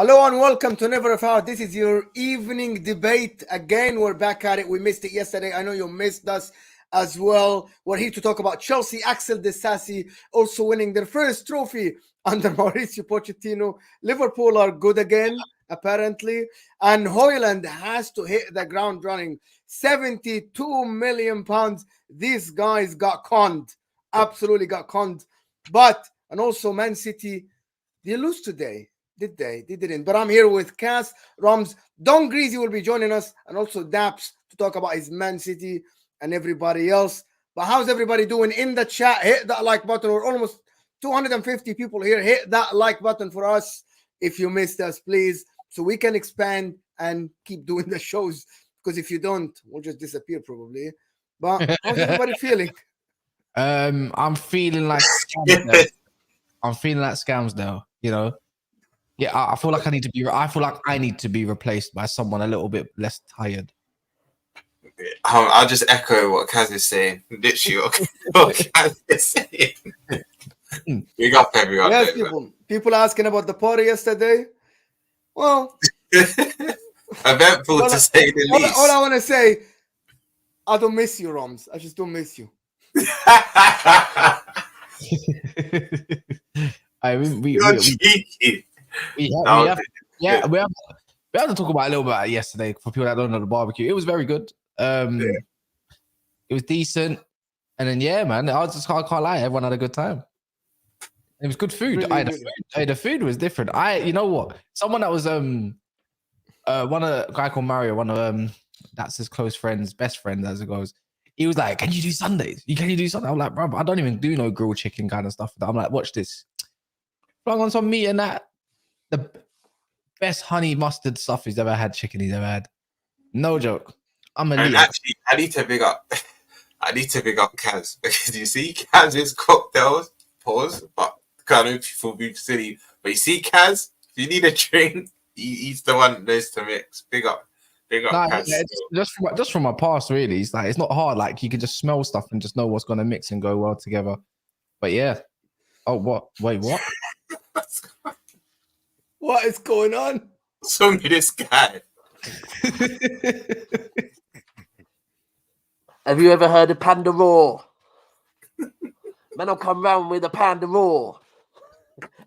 Hello and welcome to Never Have Heard. This is your evening debate. Again, we're back at it. We missed it yesterday. I know you missed us as well. We're here to talk about Chelsea. Axel Disasi also winning their first trophy under Mauricio Pochettino. Liverpool are good again, apparently. And Hojlund has to hit the ground running. £72 million. These guys got conned. Absolutely got conned. And also Man City, they lose today. Did they? They didn't. But I'm here with Cass, Rams, Don Greasy will be joining us, and also Daps to talk about his Man City and everybody else. But how's everybody doing in the chat? Hit that like button. We're almost 250 people here. Hit that like button for us if you missed us, please, so we can expand and keep doing the shows. Because if you don't, we'll just disappear probably. But how's everybody feeling? I'm feeling like Scamsdale. I'm feeling like Scamsdale, you know. Yeah, I feel like I need to be replaced by someone a little bit less tired. I'll just echo what Kaz is saying. Literally what Kaz is saying. Big up everyone. Yes, people asking about the party yesterday. Well, eventful to say the least. All I want to say, I don't miss you, Roms. I just don't miss you. We have to talk about a little bit yesterday for people that don't know the barbecue. It was very good. It was decent, and then man, I can't lie. Everyone had a good time. It was good food. The food was different. You know what? Someone that was a guy called Mario, that's his close friends, best friend as it goes. He was like, "Can you do Sundays? Can you do Sundays?" I'm like, "Bro, I don't even do no grilled chicken kind of stuff." I'm like, "Watch this." Flung on some meat and that. The best honey mustard stuff he's ever had, chicken he's ever had. No joke. I'm and actually, I need to big up Kaz, because you see Kaz's cocktails. Pause, but I know people be silly. But you see Kaz, if you need a drink, he's the one that knows to mix. Big up Kaz. Yeah, just from my past, really. It's like it's not hard. Like you can just smell stuff and just know what's gonna mix and go well together. But yeah. Oh, what? Wait, what? What is going on? What's wrong with this guy? Have you ever heard of Panda Raw? Man, I'll come round with a Panda Raw.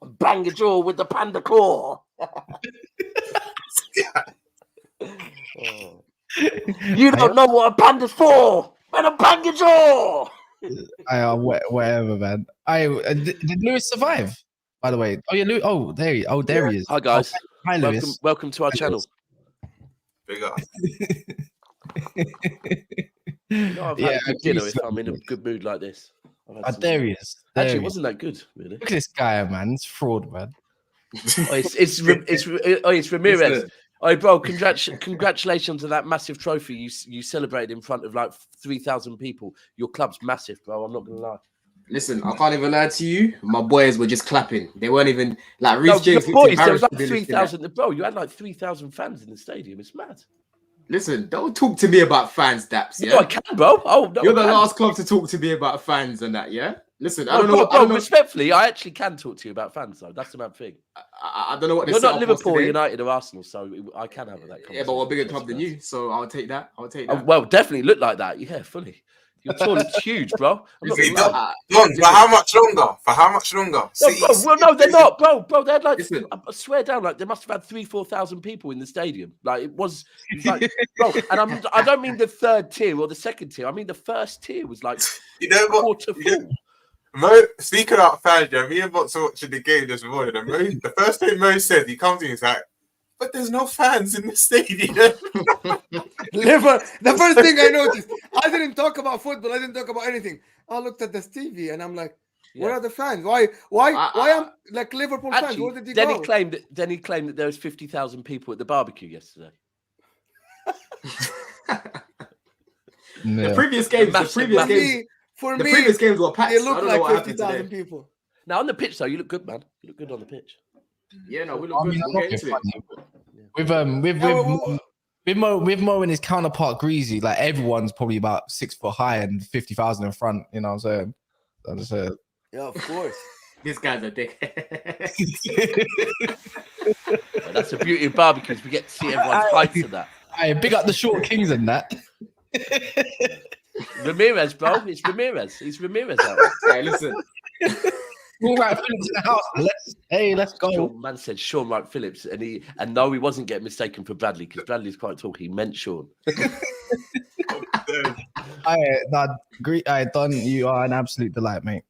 Bang your jaw with the Panda Claw. You don't know what a panda's for. Man, I'll bang your jaw. Whatever, man. Did Lewis survive? By the way, there he is. Hi guys. Hi Lewis. Welcome to our channel. Big up. I've had a good dinner if I'm in a good mood like this. There he is. Actually, it wasn't that good, really. Look at this guy, man. It's fraud, man. It's Ramirez. Oh, bro! Congratulations on that massive trophy you celebrated in front of like 3,000 people. Your club's massive, bro. I'm not gonna lie. Listen, I can't even lie to you. My boys were just clapping. They weren't even like Reece James. Boys, there was like 3,000. Bro, you had like 3,000 fans in the stadium. It's mad. Listen, don't talk to me about fans, Daps. Yeah, no, I can, bro. Oh, no, you're the last club to talk to me about fans and that. Yeah. Listen, I don't know. Bro, respectfully, I actually can talk to you about fans, though. That's the bad thing. I don't know what. You're not Liverpool, United, or Arsenal, so I can have that conversation. Yeah, but we're a bigger club than you, so I'll take that. Well, definitely look like that. Yeah, fully. Your toilet's huge, bro. For how much longer? No, they're not, bro. They had like, I swear down, like they must have had 3,000-4,000 people in the stadium. Like it was like, bro. And I don't mean the third tier or the second tier. I mean the first tier was like, you know what? Speaking about fans, me and Box were watching the game this morning. And the first thing Mo said, he comes in, he's like, "But there's no fans in the stadium." The first thing I noticed, I didn't talk about football. I didn't talk about anything. I looked at this TV and I'm like, "Where are the fans? Why am like Liverpool fans? Where did he go?" Then he claimed that there was 50,000 people at the barbecue yesterday. The previous games were packed. It looked like 50,000 people. Now on the pitch, though, you look good, man. You look good on the pitch. Yeah, no, we look good. We'll get into it. With Mo and his counterpart Greasy, like everyone's probably about 6 foot high and 50,000 in front. You know what I'm saying? Yeah, of course. This guy's a dick. That's the beauty of barbecues. We get to see everyone's heights of that. Hey, big up the short kings and that. Ramirez, bro. It's Ramirez. He's Ramirez out Hey, listen. All right, Phillips in the house. Let's go. there. Man said Sean Wright Phillips, and no, he wasn't getting mistaken for Bradley because Bradley's quite tall. He meant Sean. Don, you are an absolute delight, mate.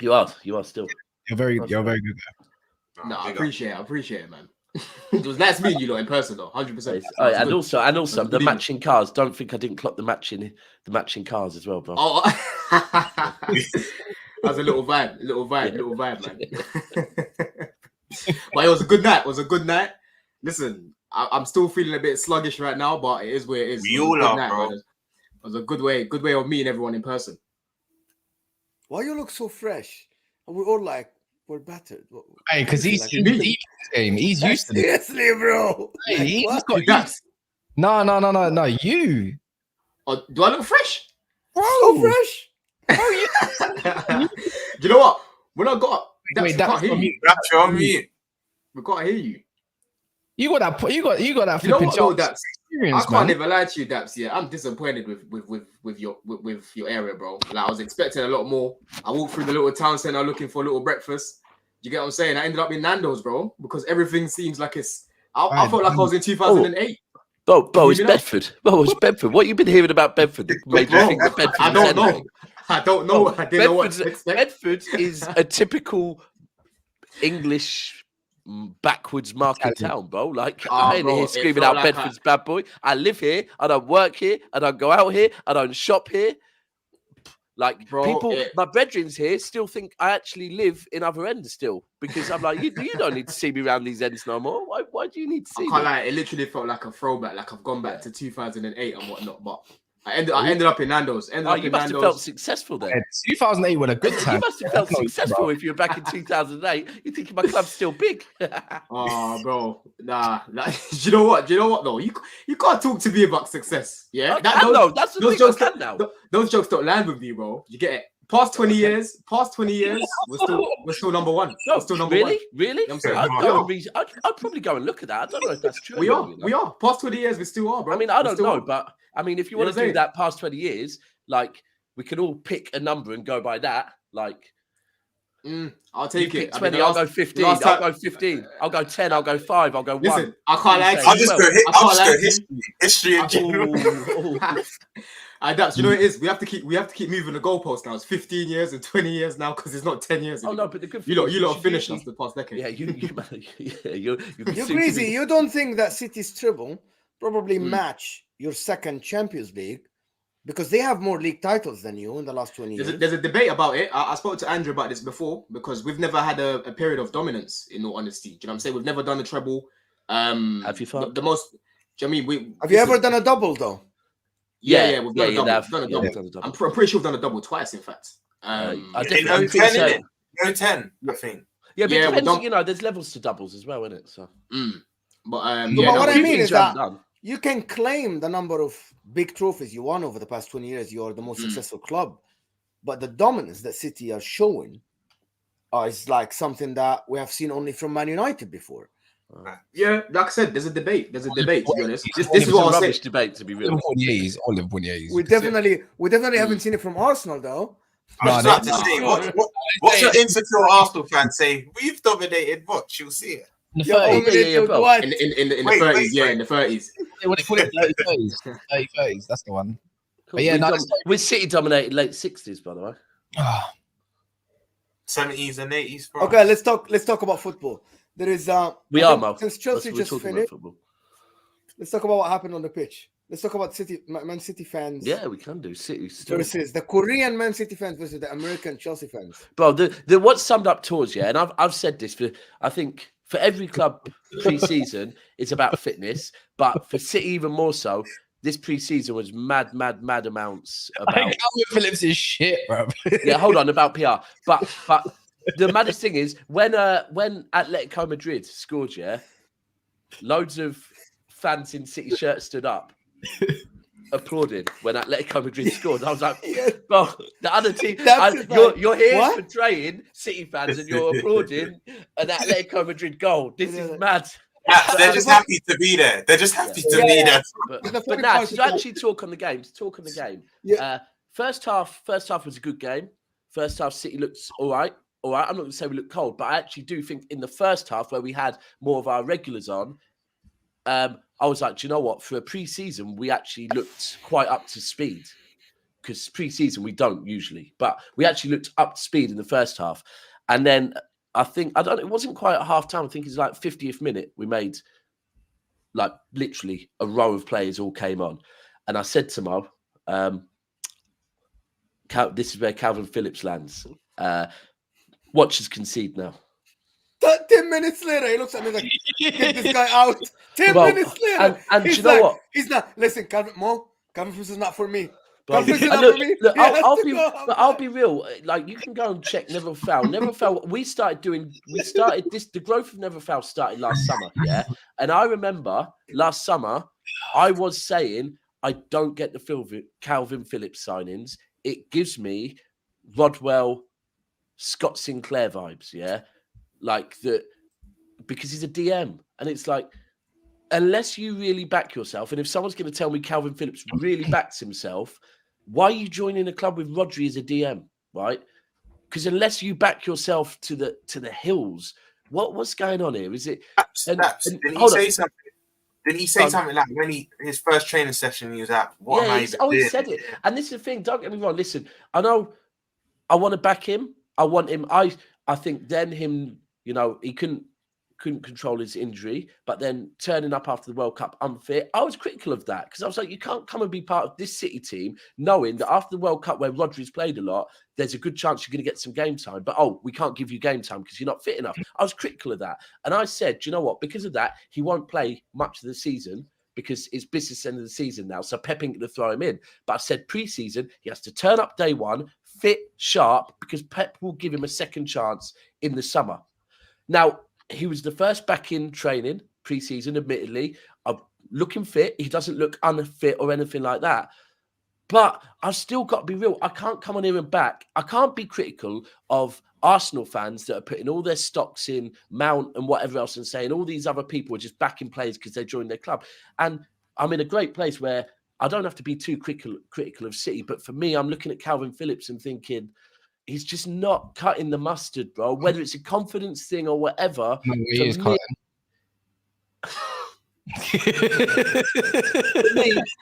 You are still. You're very good guy. No, I appreciate it, man. It was nice meeting you lot in person, though. 100%. And also, the matching cars. Don't think I didn't clock the matching cars as well, bro. Oh, that's a little vibe, man. But it was a good night. Listen, I'm still feeling a bit sluggish right now, but it is where it is. We all are, bro. Man. It was a good way of meeting everyone in person. Why you look so fresh? And we're all like, we're battered. Hey, because he's deep in this game. He's used to this. Seriously, bro. Hey, he's What? got Daps. No, you. Oh, do I look fresh? So fresh. You know what? When I got Wait, that's hear from you. you. That's on me. We can't hear you. You got that. You got that You know flipping what, though, chance Daps? I experience, can't man. even lie to you, Daps. Yeah, I'm disappointed with your area, bro. Like I was expecting a lot more. I walked through the little town center looking for a little breakfast. You get what I'm saying? I ended up in Nando's, bro, because everything seems like it's. I felt like I was in 2008. Bro, it's Bedford. Bro, it's Bedford. What you been hearing about Bedford that made you think that Bedford? I don't know. I don't know. I didn't know what to expect. Bedford is a typical English backwards market town, bro. Like I ain't bro, here it screaming felt out like Bedford's bad boy. I live here. I don't work here. I don't go out here. I don't shop here. Like Bro, my brethren's here still think I actually live in other ends still because I'm like, you don't need to see me around these ends no more. Why do you need to see I me? can't lie. It literally felt like a throwback. Like I've gone back to 2008 and whatnot. But I ended up in Nando's. You must have felt successful then. 2008 was a good time. You must have felt successful if you were back in 2008. You're thinking my club's still big. Oh, bro, nah. You know what? Though you can't talk to me about success. Yeah, That's the those thing. jokes I can now. those jokes don't land with me, bro. You get it? Past 20 years, we're still number one. No, We're still number one. Really? I'm saying, I'd probably go and look at that. I don't know if that's true. We are. Past 20 years, we still are, bro. I mean, I We don't still know, are. but I mean, if you You know want what to I'm do that past 20 years, like we could all pick a number and go by that. Like, I'll you take pick it. 20, I'll go 15. I'll go 15. I'll go 10. I'll go 5. I'll go 1. Listen, I can't lie to I'll you. I'll just go history in general. Daps, you know what it is? We have to keep moving the goalposts now. It's 15 years and 20 years now because it's not 10 years. Oh no, but the good you lot have finished us the past decade. Yeah, you're crazy. You don't think that City's treble probably match your second Champions League because they have more league titles than you in the last 20 years. There's a debate about it. I spoke to Andrew about this before because we've never had a period of dominance. In all honesty, do you know what I'm saying? We've never done a treble. Have you found the most? Do you know what I mean? Have you ever done a double though? Yeah, we've done a double. done a double. I'm pretty sure we've done a double twice, in fact. I In definitely think so. 10, no 10, I think. Yeah, but Yeah, it we've depends. done- There's levels to doubles as well, isn't it? So. But But what I few mean things is you haven't that done. you can claim the number of big trophies you won over the past 20 years. You are the most successful club. But the dominance that City are showing is like something that we have seen only from Man United before. yeah, like I said, there's a debate. To be honest. This It's is what a I'll say. rubbish debate, to be real. Liverpool years. We definitely haven't seen it from Arsenal though. I was about to say, what's your insecure Arsenal fan say? We've dominated. Watch, you'll see it. In the You're 30s. dominated bro. what? In the Wait, 30s, wait, yeah, wait. in the 30s. What do you call it? 30s. That's the one. But yeah, we're City dominated late 60s, by the way. 70s and 80s, bro. Okay, let's talk about football. There is We I are, think Mo. since Chelsea We're just talking about finished. football. Let's talk about what happened on the pitch. Let's talk about Man City fans. Yeah, we can do City still. Versus the Korean Man City fans versus the American Chelsea fans. Bro, the what's summed up towards, yeah, and I've said this I think for every club pre-season, it's about fitness, but for City even more so, this pre-season was mad amounts about. Kalvin Phillips is shit, bro. Yeah, hold on about PR, but the maddest thing is when Atletico Madrid scored, yeah, loads of fans in City shirts stood up. applauding when Atletico Madrid scored. I was like, Yeah. bro, the other team, That's you're here what? portraying City fans and you're applauding an Atletico Madrid goal. This is mad. They're just happy to be there. They're just happy to be there. But now, to actually talk on the game. Yeah. First half was a good game. First half, City looked all right. I'm not going to say we looked cold, but I actually do think in the first half where we had more of our regulars on, I was like, do you know what? For a pre-season, we actually looked quite up to speed. Because pre-season, we don't usually. But we actually looked up to speed in the first half. And then it wasn't quite at half-time. I think it's like 50th minute. We made like literally a row of players all came on. And I said to Mo, this is where Kalvin Phillips lands. Watch us concede now. 10 minutes later, he looks at me like, get this guy out. 10 minutes later. And you know what? He's not. Listen, Kalvin Phillips is not for me. Look, I'll be real. Like, you can go and check Never Foul. Never Foul. The growth of Never Foul started last summer. Yeah. And I remember last summer, I was saying, I don't get the feel of it, Kalvin Phillips signings. It gives me Rodwell, Scott Sinclair vibes. Yeah. Like that, because he's a DM. And it's like, unless you really back yourself, and if someone's going to tell me Kalvin Phillips really backs himself, why are you joining a club with Rodri as a DM, right? Because unless you back yourself to the hills, what's going on here? Is it? Didn't he say something? Did he say something like when his first training session he was at? He said it. And this is the thing. Don't get me wrong. Listen, I know I want to back him. I want him. I think then him. He couldn't control his injury, but then turning up after the World Cup unfit. I was critical of that because I was like, you can't come and be part of this City team knowing that after the World Cup where Rodri's played a lot, there's a good chance you're going to get some game time. But, we can't give you game time because you're not fit enough. I was critical of that. And I said, do you know what? Because of that, he won't play much of the season because it's business end of the season now. So Pep ain't going to throw him in. But I said pre-season, he has to turn up day one, fit, sharp, because Pep will give him a second chance in the summer. Now, he was the first back in training pre-season, admittedly. Looking fit. He doesn't look unfit or anything like that. But I've still got to be real. I can't come on here and back. I can't be critical of Arsenal fans that are putting all their stocks in Mount and whatever else and saying all these other people are just backing players because they joined their club. And I'm in a great place where I don't have to be too critical of City. But for me, I'm looking at Kalvin Phillips and thinking, he's just not cutting the mustard, bro. Whether it's a confidence thing or whatever. No, he is cutting.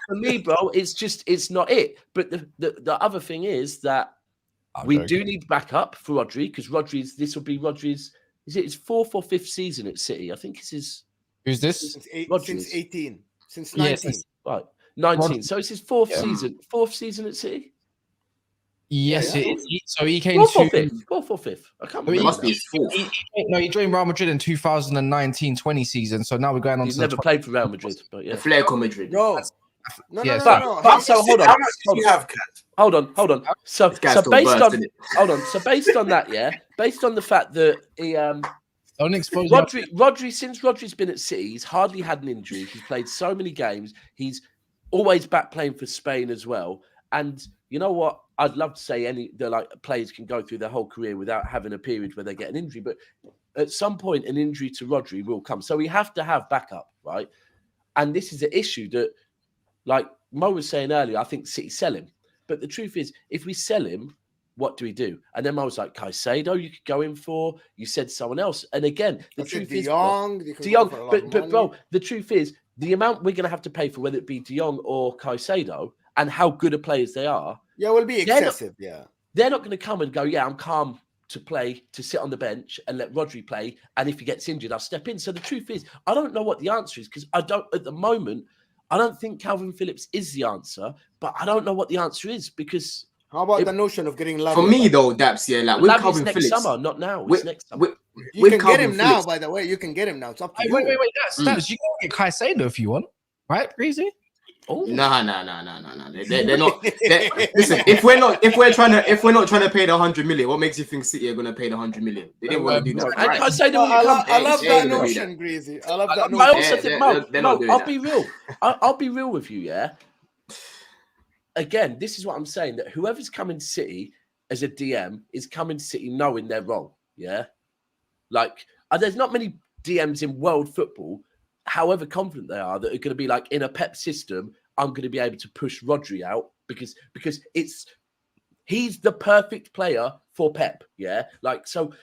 For me, bro, it's not it. But the other thing is that we do need backup for Rodri because this will be Rodri's. Is it his 4th or 5th season at City? I think it's his. Who's this? Since 18, since 19. Right, 19. So it's his 4th season. 4th season at City. Yes, it is. So he came 4th or 5th. I can't remember. It must be his 4th. He joined Real Madrid in 2019-20 season. So now we're going on. He's never played for Real Madrid, but yeah. Atletico Madrid. No. But so hold on. How much do you have, Kat? Hold on. So based on that, yeah, based on the fact that he don't expose Rodri since Rodri's been at City, he's hardly had an injury. He's played so many games. He's always back playing for Spain as well. And you know what? I'd love to say players can go through their whole career without having a period where they get an injury, but at some point an injury to Rodri will come. So we have to have backup, right? And this is an issue that, like Mo was saying earlier, I think City sell him. But the truth is, if we sell him, what do we do? And then Mo was like, Caicedo, you could go in for. You said someone else. And again, the truth is, De Jong. But bro, the truth is, the amount we're going to have to pay for whether it be De Jong or Caicedo and how good of players they are. Yeah, will be excessive. They're not going to come and go, I'm calm to sit on the bench and let Rodri play. And if he gets injured, I'll step in. So the truth is, I don't know what the answer is because at the moment, I don't think Kalvin Phillips is the answer, but I don't know what the answer is because. How about the notion of getting Lavia? For me, though, Daps, with Kalvin next Phillips. Summer, not now. It's next summer. You can get him now, by the way. You can get him now. It's up to you. Wait. That's you can get Caicedo if you want, right? Crazy. Oh. No. They're not. Listen, if we're not trying to pay the 100 million, what makes you think City are going to pay the 100 million? They didn't want to do that. I love that notion, Greasy. I love that notion. I also think, Mo, I'll be real. I'll be real with you, yeah. again, this is what I'm saying, that whoever's coming to City as a DM is coming to City knowing they're wrong. Yeah. Like, there's not many DMs in world football, however confident they are, that are going to be like, in a Pep system, I'm going to be able to push Rodri out because he's the perfect player for Pep. Yeah. Like, so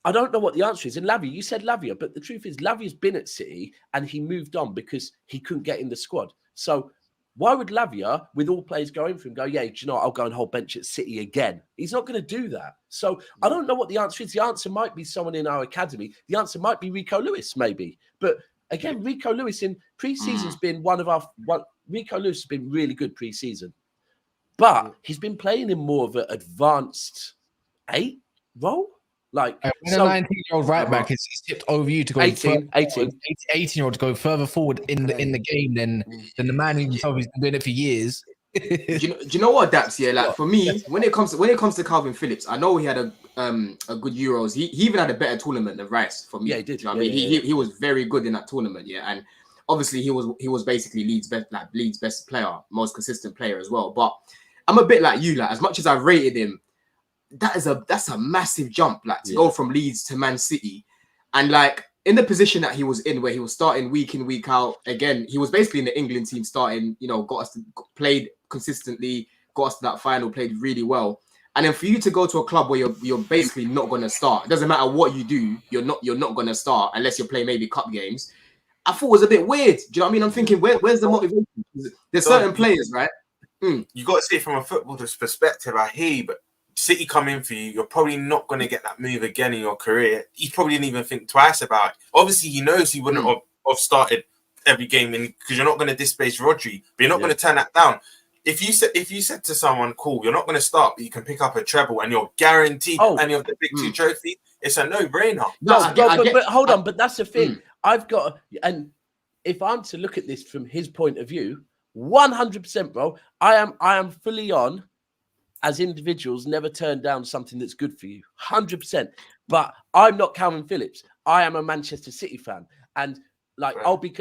I don't know what the answer is. And Lavia, you said Lavia, but the truth is Lavia's been at City and he moved on because he couldn't get in the squad. So why would Lavia, with all players going for him, go, yeah, do you know what? I'll go and hold bench at City again? He's not going to do that. So I don't know what the answer is. The answer might be someone in our academy. The answer might be Rico Lewis, maybe. But again, Rico Lewis in pre-season's been Rico Lewis has been really good pre-season. But he's been playing in more of an advanced 8 role. Like, when a 19-year-old right back is tipped over you to go 18-year-old to go further forward in the game than the man himself who's been doing it for years. do you know what, Daps? Yeah, like for me, when it comes to Kalvin Phillips, I know he had a good Euros. He even had a better tournament than Rice for me. Yeah, he did. You know what I mean? He was very good in that tournament. Yeah, and obviously he was basically Leeds' best player, most consistent player as well. But I'm a bit like you. Like, as much as I rated him, that's a massive jump, like to go from Leeds to Man City, and like in the position that he was in, where he was starting week in, week out. Again, he was basically in the England team starting. You know, played consistently, got us to that final, played really well. And then for you to go to a club where you're basically not going to start, it doesn't matter what you do, you're not going to start unless you're playing maybe cup games. I thought it was a bit weird. Do you know what I mean? I'm thinking, where's the motivation? There's certain players, right? You got to see it from a footballer's perspective. I hear you, but City come in for you, you're probably not going to get that move again in your career. He probably didn't even think twice about it. Obviously, he knows he wouldn't have started every game because you're not going to displace Rodri, but you're not going to turn that down. If you said to someone, cool, you're not going to start, but you can pick up a treble and you're guaranteed any of the big 2 trophies, it's a no-brainer. But hold on, but that's the thing. And if I'm to look at this from his point of view, 100%, bro, I am fully on. As individuals, never turn down something that's good for you, 100%. But I'm not Calvin Phillips. I am a Manchester City fan, and like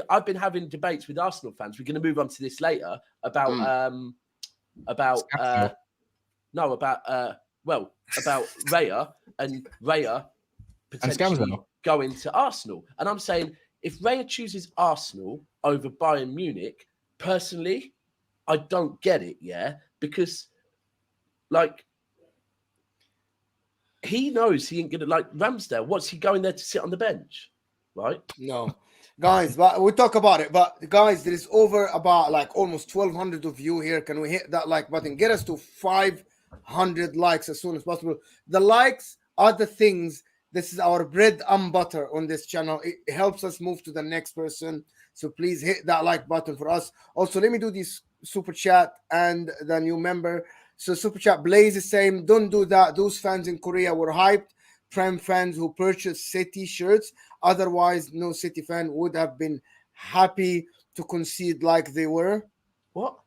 I've been having debates with Arsenal fans. We're going to move on to this later about Raya and Raya potentially going to Arsenal. And I'm saying if Raya chooses Arsenal over Bayern Munich, personally, I don't get it. Yeah, because. Like, he knows he ain't gonna like Ramsdale. What's he going there to sit on the bench, right? No, guys, but we'll talk about it. But guys, there is over about like almost 1,200 of you here. Can we hit that like button? Get us to 500 likes as soon as possible. The likes are the things. This is our bread and butter on this channel. It helps us move to the next person. So please hit that like button for us. Also, let me do this super chat and the new member. So Super Chat Blaze is saying, don't do that. Those fans in Korea were hyped. Prem fans who purchased City shirts. Otherwise, no City fan would have been happy to concede like they were. What?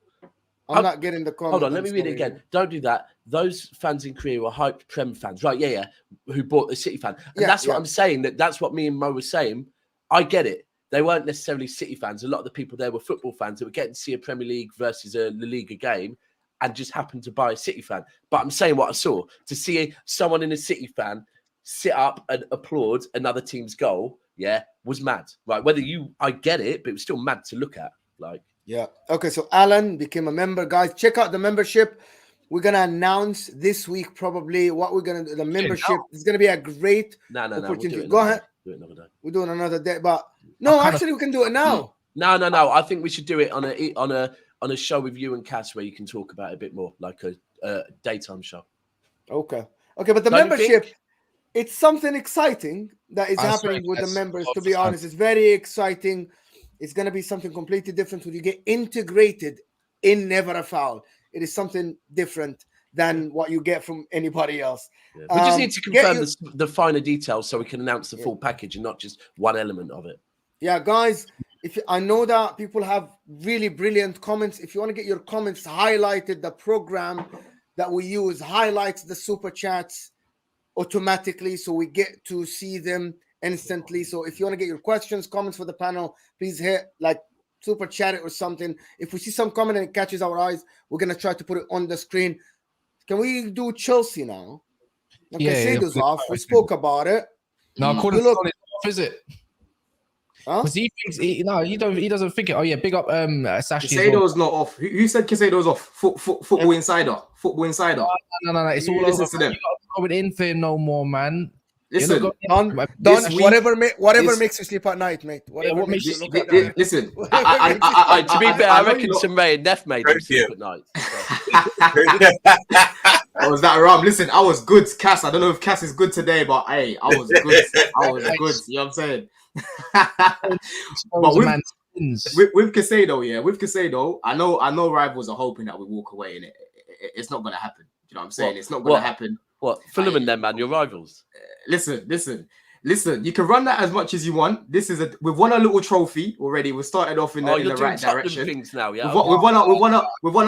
I'm not getting the comment. Hold on, let me read it again. Don't do that. Those fans in Korea were hyped Prem fans. Right, yeah. Who bought the City fan. And that's what I'm saying. That's what me and Mo were saying. I get it. They weren't necessarily City fans. A lot of the people there were football fans that were getting to see a Premier League versus a La Liga game and just happened to buy a City fan. But I'm saying what I saw. To see someone in a City fan sit up and applaud another team's goal, was mad. Right? I get it, but it was still mad to look at. Like, yeah. Okay, so Alan became a member. Guys, check out the membership. We're going to announce this week probably what we're going to do. The membership is going to be a great opportunity. Go ahead. Do it another day. We're doing another day. But no, actually, we can do it now. No. I think we should do it on a show with you and Cass where you can talk about it a bit more, like a daytime show. Okay, but the membership, it's something exciting that is happening with the members, to be honest. It's very exciting. It's going to be something completely different when you get integrated in Never a Foul. It is something different than what you get from anybody else. Yeah. We just need to confirm the finer details so we can announce the full package and not just one element of it. Yeah, guys, I know that people have really brilliant comments. If you want to get your comments highlighted, the program that we use highlights the super chats automatically, so we get to see them instantly. So if you want to get your questions, comments for the panel, please hit like super chat it or something. If we see some comment and it catches our eyes, we're gonna try to put it on the screen. Can we do Chelsea now? Caicedo's off. We spoke about it. No, according to Solid off, is it? Huh? Because he thinks he doesn't think it. Oh yeah, big up Sashi. Caicedo's not off. Who said Caicedo's off? Football Insider. Football Insider. No. It's all over. You got going in for no more, man. Listen, Don, whatever makes you sleep at night, mate. Whatever makes you look at night. Listen, to be fair, I reckon Samay and Neff made him sleep at night. Was that Ram? Listen, I was good, Cass. I don't know if Cass is good today, but hey, I was good. I was good. You know what I'm saying? But with Caicedo, yeah, with Caicedo, I know rivals are hoping that we walk away in it. It's not gonna happen. You know what I'm saying? It's not gonna happen. What? Fulham and them, man, your rivals. Listen. You can run that as much as you want. We've won a little trophy already. We started off in the right direction. Things now, yeah. We've won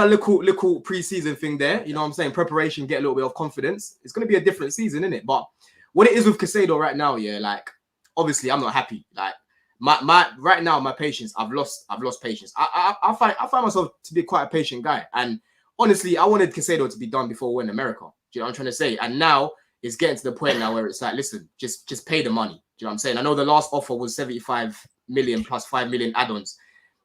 a little pre-season thing there. You know what I'm saying? Preparation, get a little bit of confidence. It's gonna be a different season, isn't it? But what it is with Caicedo right now, yeah, like obviously I'm not happy. Like my right now, my patience, I've lost patience. I find myself to be quite a patient guy. And honestly, I wanted Caicedo to be done before we're in America. Do you know what I'm trying to say? And now it's getting to the point now where it's like, listen, just pay the money. Do you know what I'm saying? I know the last offer was 75 million plus 5 million add-ons.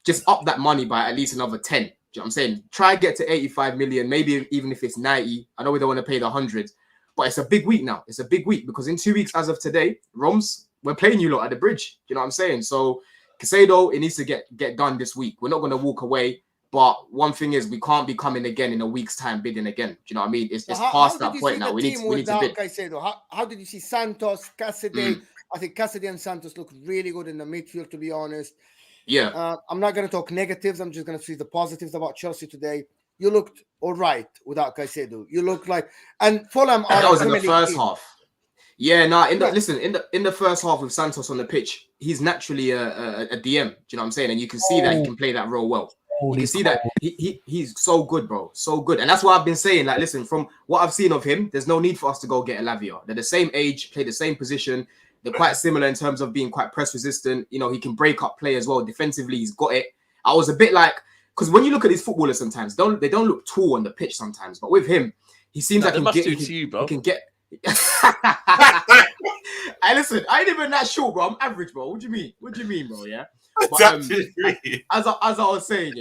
Just up that money by at least another 10. Do you know what I'm saying? Try get to 85 million, maybe even if it's 90. I know we don't want to pay the 100, but it's a big week now. It's a big week because in 2 weeks as of today, Roms, we're playing you lot at the bridge. Do you know what I'm saying? So Caicedo, it needs to get done this week. We're not going to walk away. But one thing is, we can't be coming again in a week's time bidding again. Do you know what I mean? It's past that point now. We need to bid. Caicedo? How did you see Santos, Caicedo? I think Caicedo and Santos look really good in the midfield, to be honest. Yeah. I'm not going to talk negatives. I'm just going to see the positives about Chelsea today. You looked all right without Caicedo. You look like, and Fulham. That was in the first half. Yeah, in the first half with Santos on the pitch, he's naturally a DM. Do you know what I'm saying? And you can see that he can play that role well. You can see that he's so good, bro. So good. And that's what I've been saying. Like, listen, from what I've seen of him, there's no need for us to go get a Lavia. They're the same age, play the same position. They're quite similar in terms of being quite press resistant. You know, he can break up play as well. Defensively, he's got it. I was a bit like, because when you look at these footballers sometimes, they don't look tall on the pitch sometimes. But with him, he seems like he can get. Hey, listen, I ain't even that short, bro. I'm average, bro. What do you mean, bro? Yeah. But, as I was saying,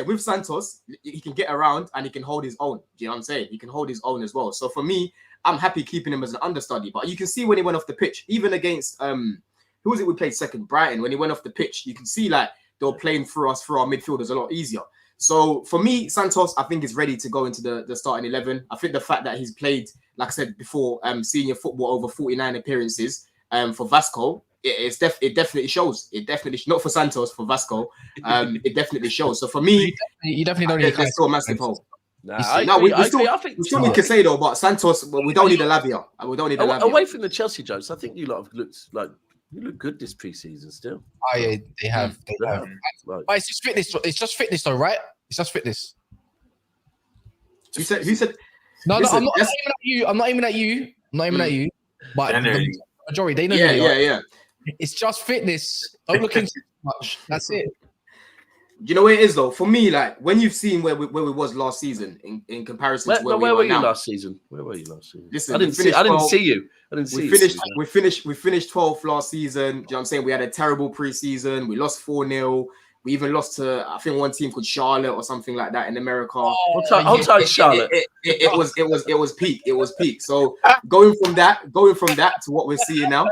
with Santos, he can get around and he can hold his own. Do you know what I'm saying? He can hold his own as well. So for me, I'm happy keeping him as an understudy. But you can see when he went off the pitch, even against who was it we played second? Brighton. When he went off the pitch, you can see like they were playing through our midfielders a lot easier. So for me, Santos, I think is ready to go into the starting 11. I think the fact that he's played, like I said before, senior football over 49 appearances for Vasco. It definitely shows. It definitely not for Santos, for Vasco. It definitely shows. So for me, you definitely don't need there's still a massive hole. We still need Caicedo, but Santos, we don't need a Lavia. We don't need a Lavia. Away from the Chelsea jokes, I think you lot have looked like you look good this pre-season still. Oh yeah, they have. But it's just fitness. It's just fitness, though, right? It's just fitness. Who said? No, I'm not aiming at you. But the majority, they know. Yeah. It's just fitness. Don't look into too much. That's it. Do you know where it is though? For me, like when you've seen where we was last season in comparison to where we were now. Last season? Where were you last season? Listen, I didn't see you. We finished 12th last season. Do you know what I'm saying? We had a terrible preseason. We lost 4-0. We even lost to, I think, one team called Charlotte or something like that in America. Hold tight, Charlotte. It was peak. It was peak. So going from that to what we're seeing now.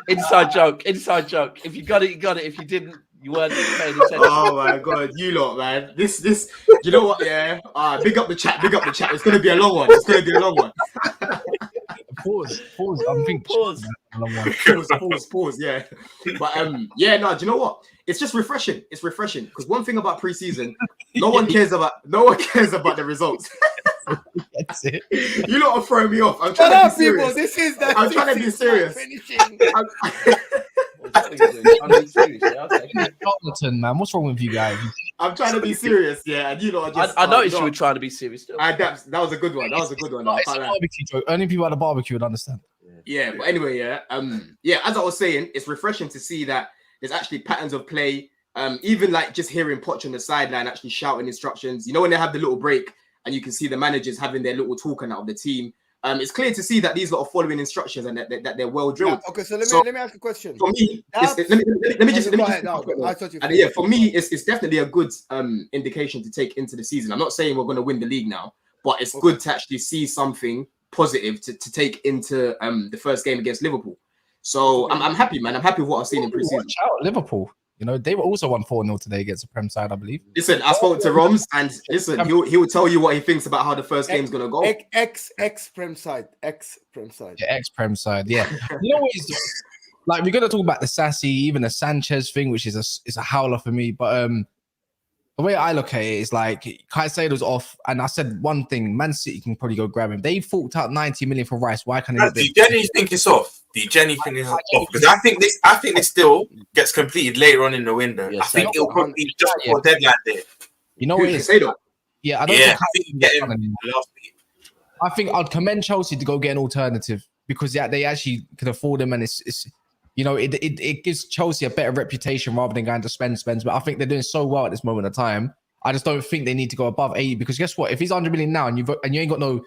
Inside joke. If you got it, you got it. If you didn't, you weren't paying attention. Oh my god, you lot, man. This. You know what? Yeah. Big up the chat. It's gonna be a long one. Pause. I'm thinking pause. Yeah. But do you know what? It's just refreshing. It's refreshing because one thing about preseason, no one cares about the results. That's it. You lot are throwing me off. I'm trying to be serious. People, I'm trying to be serious. Charlatan, man. What's wrong with you guys? I'm trying to be serious, yeah. And you know, I noticed you were trying to be serious. That was a good one. It's a barbecue joke. Only people at the barbecue would understand. Yeah, but anyway, as I was saying, it's refreshing to see that There's actually patterns of play. Even like just hearing Poch on the sideline actually shouting instructions. You know, when they have the little break and you can see the managers having their little talk and out of the team. It's clear to see that these lot are following instructions and that they're well drilled. Yeah, okay, so let me ask a question. For me, let me just for me, it's definitely a good indication to take into the season. I'm not saying we're going to win the league now, but it's good to actually see something positive to take into the first game against Liverpool. So I'm happy, man. I'm happy with what I've seen in pre-season. Watch out, Liverpool. You know, they were also won 4-0 today against the Prem side, I believe. Listen, I spoke to Roms, and listen, he will tell you what he thinks about how the first game's going to go. Ex-Prem side. Yeah, ex-Prem side, yeah. You know what is, like, we're going to talk about the Sassy, even the Sanchez thing, which is a howler for me. But the way I look at it is like, Caicedo's off, and I said one thing, Man City can probably go grab him. They forked out 90 million for Rice. Why can't they? Do you genuinely think it's off? Do you genuinely think it's off? Because I think this still gets completed later on in the window. Yes, I think it'll probably be just before deadline day. You know what it is? Yeah, I don't I think I'd commend Chelsea to go get an alternative because they actually can afford him, and it's you know, it gives Chelsea a better reputation rather than going to spend. But I think they're doing so well at this moment of time. I just don't think they need to go above 80 because guess what? If he's 100 million now and you ain't got no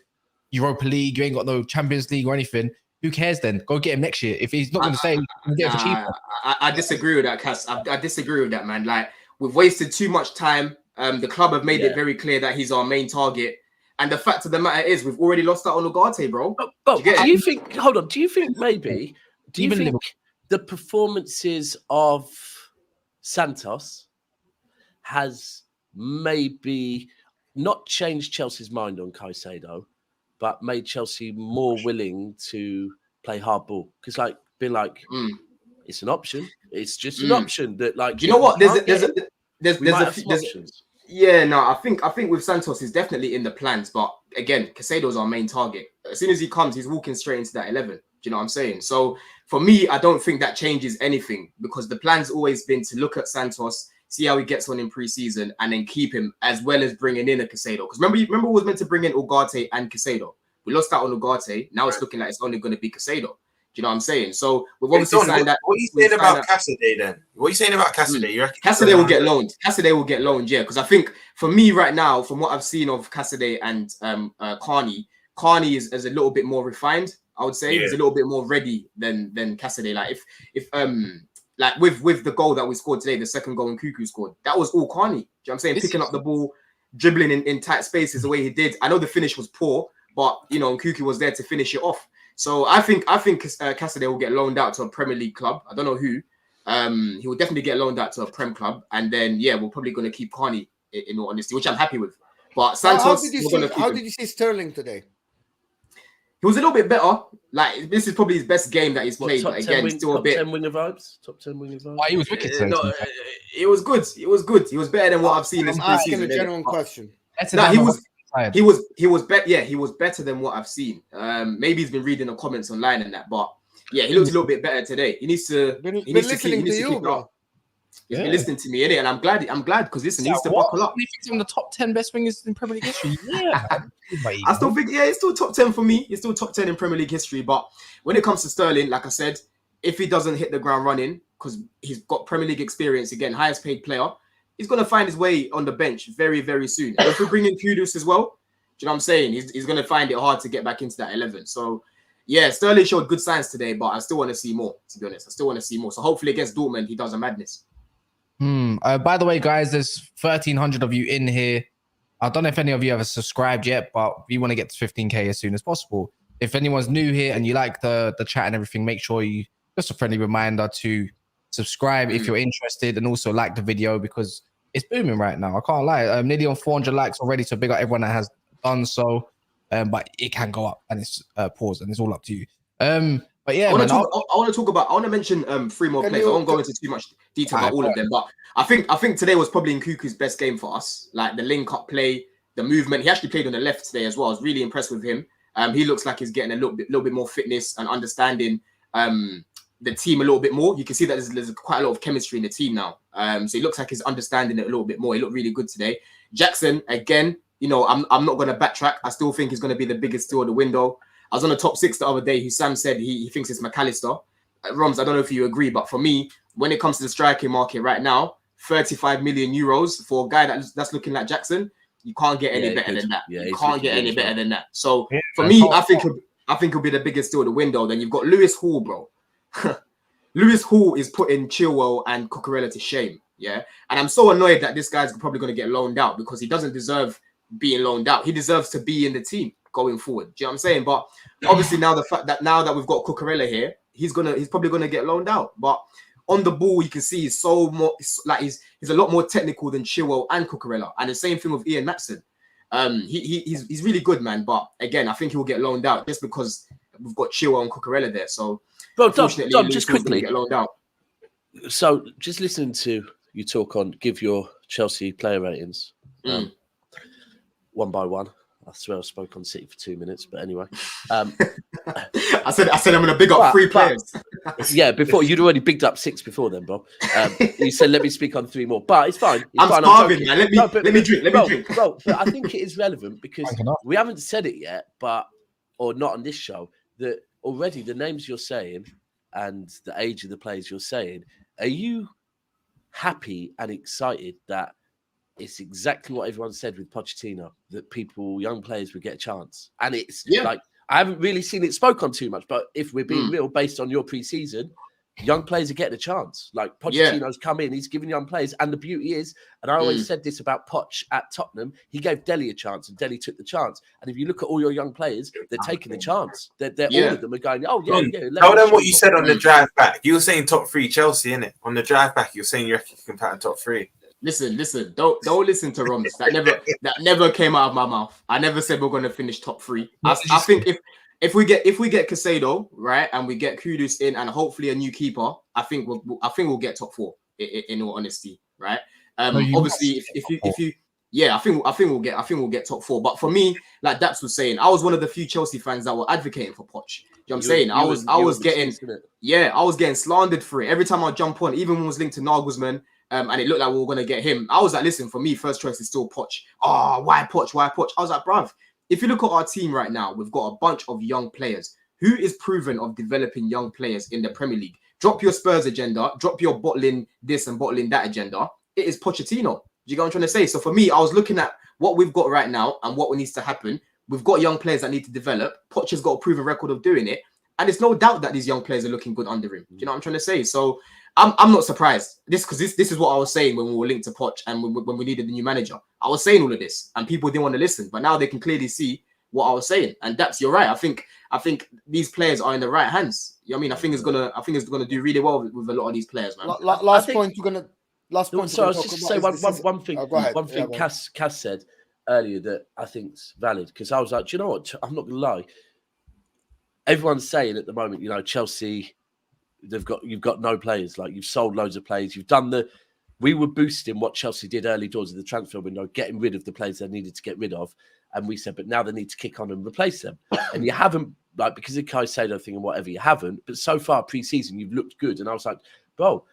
Europa League, you ain't got no Champions League or anything, who cares then? Go get him next year. If he's not going to stay, you can get him for cheaper. I disagree with that, Cass. I disagree with that, man. Like, we've wasted too much time. The club have made it very clear that he's our main target. And the fact of the matter is, we've already lost out on Ugarte, bro. But do you think? Hold on. Do you think maybe? Do you think the performances of Santos has maybe not changed Chelsea's mind on Caicedo, but made Chelsea more willing to play hardball? Because, like, being like, it's an option. It's just an option that, like, do you know what? There's options. Yeah, no, I think with Santos, he's definitely in the plans. But again, Caicedo's our main target. As soon as he comes, he's walking straight into that 11. Do you know what I'm saying? So for me, I don't think that changes anything because the plan's always been to look at Santos, see how he gets on in pre-season, and then keep him as well as bringing in a Caicedo. Because remember, we was meant to bring in Ugarte and Caicedo. We lost out on Ugarte. Now it's looking like it's only going to be Caicedo. Do you know what I'm saying? So we've obviously signed that. What are you saying about Cassidy then? What are you saying about Cassidy? Cassidy will get loaned. Cassidy will get loaned, yeah. Because I think for me right now, from what I've seen of Cassidy and Carney is a little bit more refined. I would say he's a little bit more ready than Cassidy. Like if like with the goal that we scored today, the second goal Nkunku scored, that was all Carney. Do you know what I'm saying? Picking up the ball, dribbling in tight spaces the way he did. I know the finish was poor, but you know Nkunku was there to finish it off. So I think Cassidy will get loaned out to a Premier League club. I don't know who. He will definitely get loaned out to a Prem club, and then we're probably going to keep Carney in all honesty, which I'm happy with. But Santos, how did you see Sterling today? He was a little bit better. Like, this is probably his best game that he's played. But again, still a bit. Top 10 winger vibes. Oh, he was wicked. It was good. It was good. He was better than what I've seen this I'm asking a genuine question. No, he was better. Yeah, he was better than what I've seen. Maybe he's been reading the comments online and that, but yeah, he looked a little bit better today. He needs to. He needs to keep it up. He's been listening to me, innit? And I'm glad because listen, he needs to buckle up. He thinks I'm the top 10 best wingers in Premier League history. Yeah, I still think it's still top 10 for me. It's still top 10 in Premier League history. But when it comes to Sterling, like I said, if he doesn't hit the ground running, because he's got Premier League experience again, highest paid player, he's gonna find his way on the bench very, very soon. And if we bring in Kudus as well, do you know what I'm saying? He's gonna find it hard to get back into that 11. So yeah, Sterling showed good signs today, but I still want to see more. To be honest, I still want to see more. So hopefully against Dortmund, he does a madness. By the way, guys, there's 1,300 of you in here. I don't know if any of you have subscribed yet, but we want to get to 15K as soon as possible. If anyone's new here and you like the chat and everything, make sure you just a friendly reminder to subscribe if you're interested, and also like the video because it's booming right now. I can't lie. Nearly on 400 likes already, so big up everyone that has done so. But it can go up, and it's paused, and it's all up to you. But yeah, I want to mention 3 more plays. I won't go into too much detail about all of them, but I think today was probably Nkunku's best game for us. Like the link-up play, the movement. He actually played on the left today as well. I was really impressed with him. He looks like he's getting a little bit more fitness and understanding the team a little bit more. You can see that there's quite a lot of chemistry in the team now. So he looks like he's understanding it a little bit more. He looked really good today. Jackson, again, you know, I'm not going to backtrack. I still think he's going to be the biggest steal of the window. I was on the top 6 the other day. Sam said he thinks it's McAllister. Roms, I don't know if you agree, but for me, when it comes to the striking market right now, 35 million euros for a guy that's looking like Jackson, you can't get any better than that. Yeah, you can't get any better than that. So Yeah, for me, I think it'll be the biggest deal of the window. Then you've got Lewis Hall, bro. Lewis Hall is putting Chilwell and Cucurella to shame. Yeah, and I'm so annoyed that this guy's probably going to get loaned out because he doesn't deserve being loaned out. He deserves to be in the team going forward. Do you know what I'm saying? But obviously now the fact that we've got Cucurella here, he's probably gonna get loaned out. But on the ball, you can see he's he's a lot more technical than Chilwell and Cucurella. And the same thing with Ian Maatsen. He's really good, man. But again, I think he will get loaned out just because we've got Chilwell and Cucurella there. So, bro, Dom, just quickly, get loaned out. So, just listening to you talk on, give your Chelsea player ratings one by one. I swear I spoke on City for 2 minutes, but anyway. I said I'm going to big up 3 players. Yeah, before you'd already bigged up 6 before then, bro. You said let me speak on 3 more, but it's fine. I'm starving, man. Let me drink. Bro, but I think it is relevant because we haven't said it yet, or not on this show, that already the names you're saying and the age of the players you're saying, are you happy and excited that it's exactly what everyone said with Pochettino, that young players would get a chance? And it's like, I haven't really seen it spoke on too much, but if we're being real, based on your pre-season, young players are getting a chance. Like Pochettino's come in, he's giving young players, and the beauty is, and I always said this about Poch at Tottenham, he gave Dele a chance, and Dele took the chance. And if you look at all your young players, they're taking the chance. They're all of them are going, oh yeah. Tell them what you said on the drive back. You were saying top 3 Chelsea, innit? On the drive back, you were saying you reckon you can pattern top 3. Listen. Don't listen to Roms. That never came out of my mouth. I never said we're going to finish top 3. I think if we get Caicedo, right, and we get Kudus in, and hopefully a new keeper, I think we'll get top 4. In all honesty, right? Obviously, if you, I think we'll get top 4. But for me, like Daps was saying, I was one of the few Chelsea fans that were advocating for Poch. You know what I'm saying? I was getting slandered for it every time I jump on, even when it was linked to Nagelsmann. And it looked like we were going to get him. I was like, listen, for me, first choice is still Poch. Oh, why Poch? Why Poch? I was like, bruv, if you look at our team right now, we've got a bunch of young players. Who is proven of developing young players in the Premier League? Drop your Spurs agenda, drop your bottling this and bottling that agenda. It is Pochettino. Do you get what I'm trying to say? So for me, I was looking at what we've got right now and what needs to happen. We've got young players that need to develop. Poch has got a proven record of doing it. And it's no doubt that these young players are looking good under him. Do you know what I'm trying to say? So I'm not surprised. This is what I was saying when we were linked to Poch and when we needed the new manager. I was saying all of this and people didn't want to listen, but now they can clearly see what I was saying. And that's, you're right. I think these players are in the right hands. You know what I mean? I think it's gonna do really well with a lot of these players, man. Last point. So I was just say one thing. One thing Cass said earlier that I think's valid, because I was like, do you know what? I'm not gonna lie. Everyone's saying at the moment, you know, Chelsea, you've got no players. Like, you've sold loads of players. You've done we were boosting what Chelsea did early doors of the transfer window, getting rid of the players they needed to get rid of. And we said, but now they need to kick on and replace them. And you haven't, like, because of Caicedo thing and whatever, you haven't. But so far pre-season, you've looked good. And I was like, bro,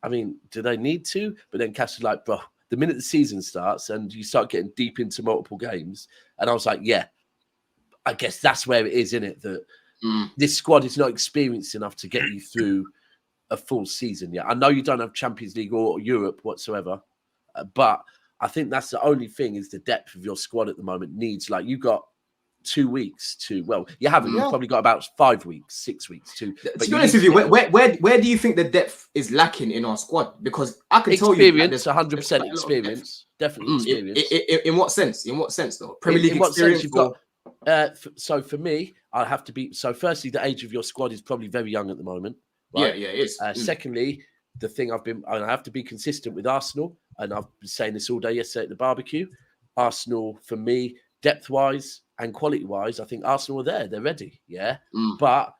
I mean, do they need to? But then Cass was like, bro, the minute the season starts and you start getting deep into multiple games. And I was like, yeah, I guess that's where it is, isn't it? That this squad is not experienced enough to get you through a full season yet. I know you don't have Champions League or Europe whatsoever, but I think that's the only thing, is the depth of your squad at the moment needs, like, you got 2 weeks to, well, you haven't, you've probably got about 5 weeks, 6 weeks to be honest with you, where do you think the depth is lacking in our squad? Because I can tell you, experience, 100% experience, definitely experience. In what sense? In what sense, though? Premier League experience. You've got, so for me, I have to be, so firstly, the age of your squad is probably very young at the moment. Right? Yeah, it is. Secondly, the thing I have to be consistent with Arsenal, and I've been saying this all day yesterday at the barbecue. Arsenal, for me, depth-wise and quality-wise, I think Arsenal are there. They're ready, but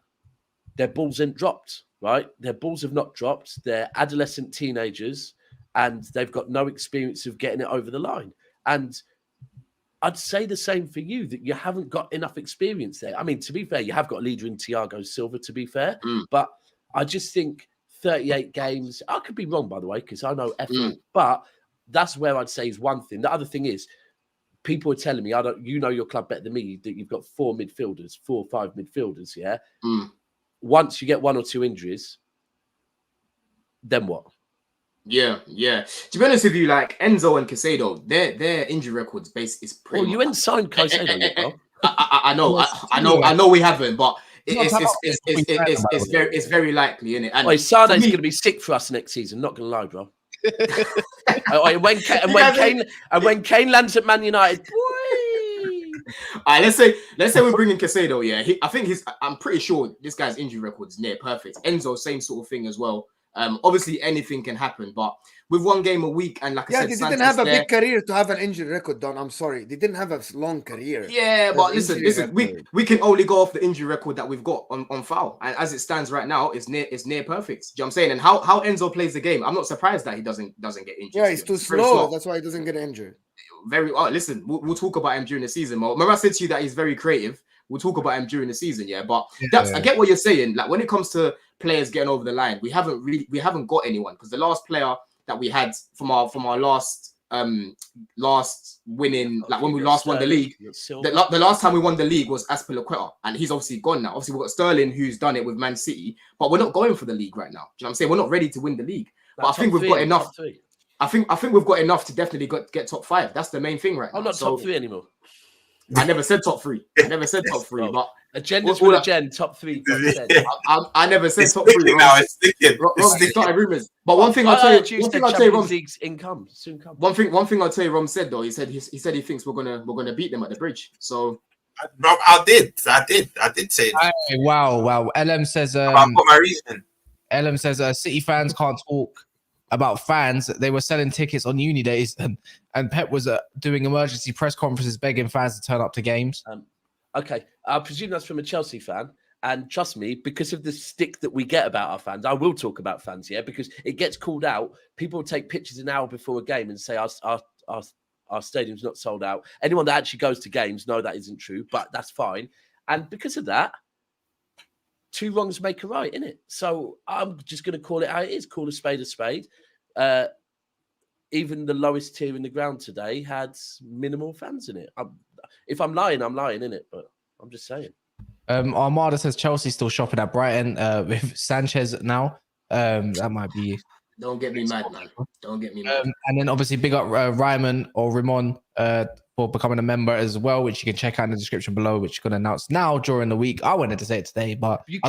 their balls ain't dropped, right? Their balls have not dropped. They're adolescent teenagers, and they've got no experience of getting it over the line. And I'd say the same for you, that you haven't got enough experience there. I mean, to be fair, you have got a leader in Thiago Silva, to be fair, but I just think 38 games, I could be wrong, by the way, because I know effort, but that's where I'd say is one thing. The other thing is, people are telling me, you know your club better than me, that you've got 4 or 5 midfielders, once you get 1 or 2 injuries, then what? Yeah. To be honest with you, like Enzo and Caicedo, their injury records base is pretty. Well, you ain't signed Caicedo yet, bro. I know we haven't, but it's very likely, isn't it? And Sane's going to be sick for us next season. Not going to lie, bro. when Kane lands at Man United, all right, let's say we're bringing Caicedo. Yeah, I'm pretty sure this guy's injury record is near perfect. Enzo, same sort of thing as well. Obviously anything can happen, but with 1 game a week, and like I said, they didn't have a big career to have an injury record, Don. I'm sorry, they didn't have a long career. Yeah, but listen, we can only go off the injury record that we've got on file, and as it stands right now, it's near perfect. Do you know what I'm saying? And how Enzo plays the game, I'm not surprised that he doesn't get injured. Yeah, he's too slow. That's why he doesn't get injured. Listen, we'll talk about him during the season. Remember I said to you that he's very creative. We'll talk about him during the season, yeah. But I get what you're saying. Like when it comes to players getting over the line, we haven't got anyone, because the last player that we had from our last winning, like when we last won the league, the last time we won the league was Azpilicueta, and he's obviously gone now. Obviously we've got Sterling, who's done it with Man City, but we're not going for the league right now. Do you know what I'm saying? We're not ready to win the league, but I think we've got enough. I think we've got enough to definitely get top 5. That's the main thing right now. I'm not top 3 anymore. I never said top 3. But agenda's with Gen, top 3. I never said top 3. Now it's sticking. It's started rumors. But one thing I'll tell you, Rom, League's income soon come. One thing I'll tell you, Rom said though. He said he thinks we're gonna beat them at the bridge. So I did say that. Wow. LM says I've got my reason. LM says City fans can't talk about fans. They were selling tickets on uni days, and Pep was doing emergency press conferences begging fans to turn up to games. Okay, I presume that's from a Chelsea fan. And trust me, because of the stick that we get about our fans, I will talk about fans, yeah, because it gets called out. People will take pictures an hour before a game and say our stadium's not sold out. Anyone that actually goes to games know that isn't true, but that's fine. And because of that, 2 wrongs make a right, innit? So I'm just going to call it how it is. Call a spade a spade. Even the lowest tier in the ground today had minimal fans in it. If I'm lying, innit? But I'm just saying. Armada says Chelsea's still shopping at Brighton with Sanchez now. That might be. Don't get me mad, man. Don't get me mad. And then obviously big up Ryman or Ramon for becoming a member as well, which you can check out in the description below, which you're going to announce now during the week. I wanted to say it today, but you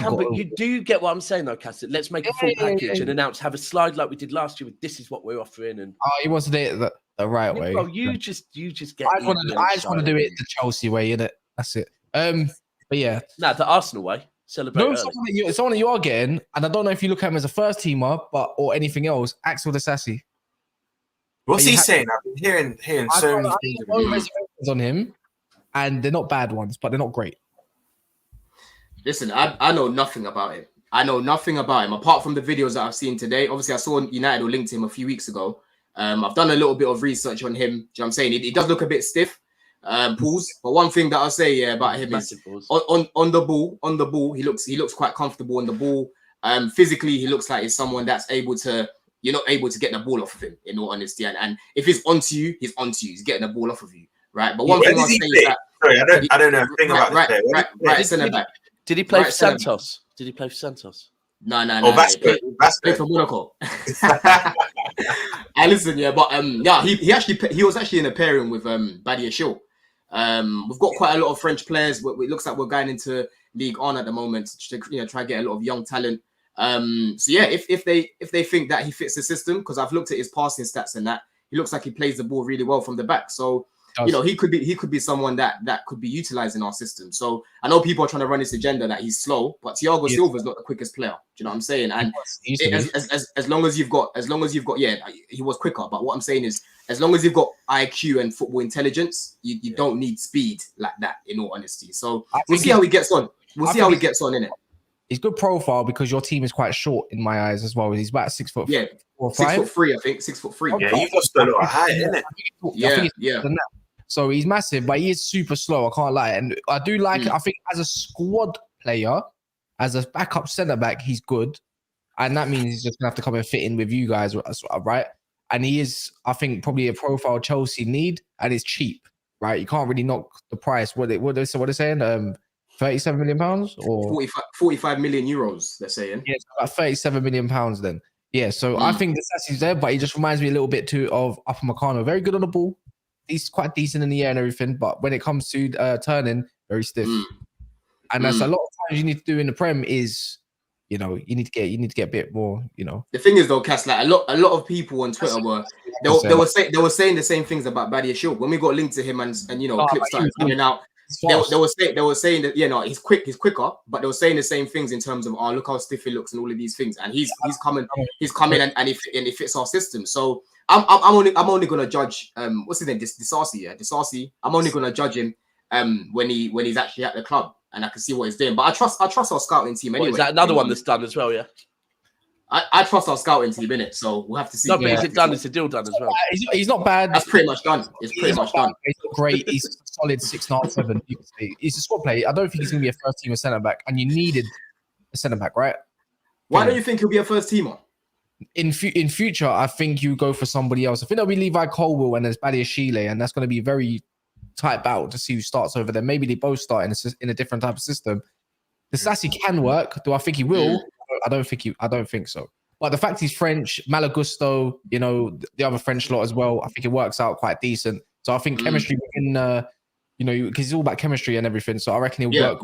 do get what I'm saying though, Cass. Let's make a full package and announce, have a slide like we did last year with this is what we're offering. And he wants to do it the right way. Bro, you just get. I just want to do it the Chelsea way, innit? That's it. But yeah, the Arsenal way. Celebrate. No, someone that you are getting, and I don't know if you look at him as a first teamer, or anything else. Axel Disasi. What's he saying? I've been hearing so many things reservations on him, and they're not bad ones, but they're not great. Listen, I know nothing about him. Apart from the videos that I've seen today. Obviously, I saw United who linked him a few weeks ago. I've done a little bit of research on him. Do you know what I'm saying? He does look a bit stiff. Pause. But one thing that I'll say about him is on the ball, he looks quite comfortable on the ball. Physically, he looks like he's someone that's able to. You're not able to get the ball off of him, in all honesty. And if he's onto you, he's onto you. He's getting the ball off of you, right? But one thing I'll say is that I don't know a thing about this. Right, centre back. Did he play for Santos? No. Oh, Vasco for Monaco. I listen, yeah, but he was actually in a pairing with Badia Shaw. We've got quite a lot of French players. It looks like we're going into League On at the moment to try and get a lot of young talent. So yeah, if they think that he fits the system, because I've looked at his passing stats and that, he looks like he plays the ball really well from the back. So he could be someone that could be utilized in our system. So I know people are trying to run this agenda that he's slow, but Thiago Silva is not the quickest player. Do you know what I'm saying? And as long as you've got, he was quicker. But what I'm saying is, as long as you've got IQ and football intelligence, you don't need speed like that, in all honesty. So we'll see how he gets on. Innit? He's good profile because your team is quite short in my eyes as well. He's about 6 foot. Yeah, 6'3", I think. 6'3". Yeah, you've lost a lot of height, innit? Yeah. So he's massive, but he is super slow. I can't lie, and I do like. I think as a squad player, as a backup centre back, he's good, and that means he's just gonna have to come and fit in with you guys, right? And he is, I think, probably a profile Chelsea need, and it's cheap, right? You can't really knock the price. What they're saying, £37 million or 45 million euros, they're saying. Yeah, it's about £37 million then. Yeah, so I think Disasi's there, but he just reminds me a little bit too of Upamecano. Very good on the ball. He's quite decent in the air and everything, but when it comes to turning, very stiff. And that's a lot of times you need to do in the Prem is, you need to get a bit more, The thing is though, Cass, like a lot of people on Twitter were saying the same things about Badia Shield when we got linked to him and clips started coming out. They were saying that he's quicker, but they were saying the same things in terms of look how stiff he looks and all of these things, and he's coming and he fits our system. So I'm only gonna judge what's his name, Disasi. I'm only gonna judge him when he's actually at the club and I can see what he's doing. But I trust our scouting team anyway. Is that another one that's done as well? Yeah. I trust our scouting team in it, so we'll have to see. No, but is it done? It's a deal done as well. He's not bad. That's pretty much done. It's pretty much done. He's not great. He's a solid 6.5, 7. He's a squad player. I don't think he's going to be a first team centre back, and you needed a centre back, right? Why don't you think he'll be a first teamer? In future, I think you go for somebody else. I think there'll be Levi Colwill and there's Badia Shile, and that's going to be very tight battle to see who starts over there. Maybe they both start in a different type of system. The Disasi can work. Do I think he will? I don't think so. But the fact he's French, Malagusto, the other French lot as well, I think it works out quite decent. So I think chemistry within, because it's all about chemistry and everything. So I reckon he'll work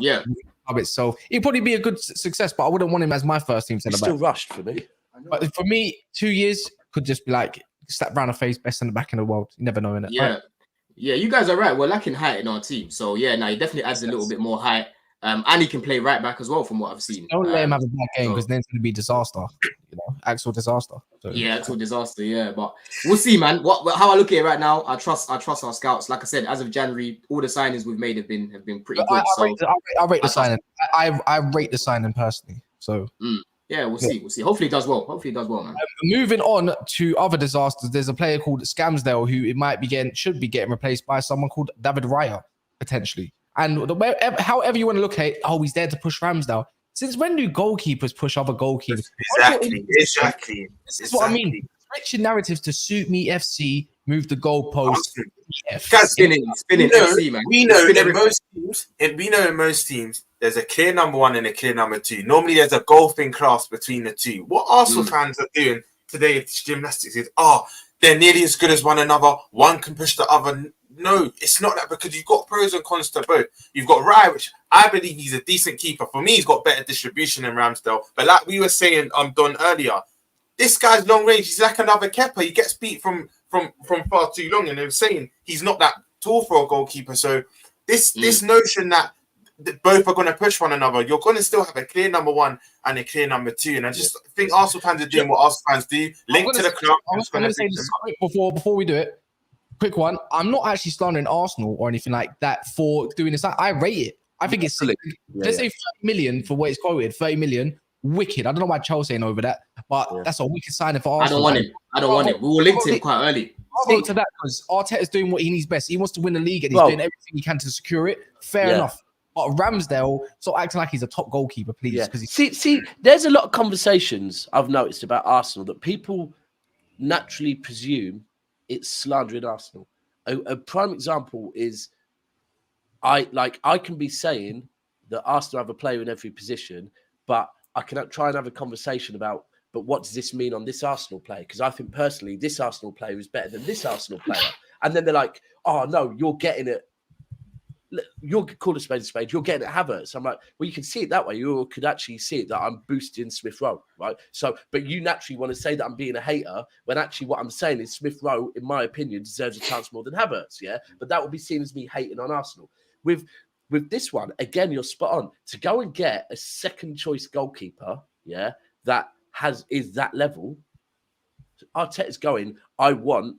of itself. He'd probably be a good success, but I wouldn't want him as my first team centre back. Still rushed for me. But for me, 2 years could just be like slap round the face, best centre back in the world. You never know, innit? Yeah. Right? Yeah, you guys are right. We're lacking height in our team. So he definitely adds a little bit more height. And he can play right back as well, from what I've seen. Don't let him have a bad game because then it's going to be disaster. Axel disaster. So. Yeah, Axel disaster. Yeah, but we'll see, man. How I look at it right now, I trust our scouts. Like I said, as of January, all the signings we've made have been pretty good. I rate the signing. I rate the signing personally. So. Yeah, we'll see. Hopefully, he does well. Man. Moving on to other disasters, there's a player called Ramsdale who should be getting replaced by someone called David Raya potentially. And however you want to look at it, he's there to push Ramsdale. Since when do goalkeepers push other goalkeepers? Exactly. This is what I mean. Switching narratives to suit me FC, move the goalpost. Spinning FC, man. We know in most teams, there's a clear number 1 and a clear number 2. Normally, there's a golfing class between the two. What Arsenal fans are doing today, gymnastics, is they're nearly as good as one another. One can push the other. No, it's not that, because you've got pros and cons to both. You've got Raya, which I believe he's a decent keeper. For me, he's got better distribution than Ramsdale. But like we were saying, Don earlier, this guy's long range. He's like another Kepa. He gets beat from far too long. And they were saying he's not that tall for a goalkeeper. So this notion that both are going to push one another, you're going to still have a clear number 1 and a clear number 2. And I just think Arsenal fans are doing what Arsenal fans do, linked to the club. I'm going to say this before we do it. Quick one. I'm not actually slandering Arsenal or anything like that for doing this. I rate it. I think it's silly. Let's say 30 million for what it's quoted. 30 million. Wicked. I don't know why Chelsea ain't over that, but that's a wicked signing for Arsenal. I don't want him. We were linked to him quite early. I'll go to that because Arteta's doing what he needs best. He wants to win the league and he's doing everything he can to secure it. Fair enough. But Ramsdale, stop acting like he's a top goalkeeper, please. Yeah. See, there's a lot of conversations I've noticed about Arsenal that people naturally presume it's slandering Arsenal. A prime example is I can be saying that Arsenal have a player in every position, but I can try and have a conversation about, but what does this mean on this Arsenal player? Because I think personally, this Arsenal player is better than this Arsenal player. And then they're like, oh no, you're getting it. You're call a spade. You're getting at Havertz. I'm like, well, you can see it that way. You could actually see it that I'm boosting Smith Rowe, right? So, but you naturally want to say that I'm being a hater when actually what I'm saying is Smith Rowe, in my opinion, deserves a chance more than Havertz. Yeah, but that would be seen as me hating on Arsenal. With this one, again, you're spot on. To go and get a second choice goalkeeper, yeah, that is that level. Arteta's going, I want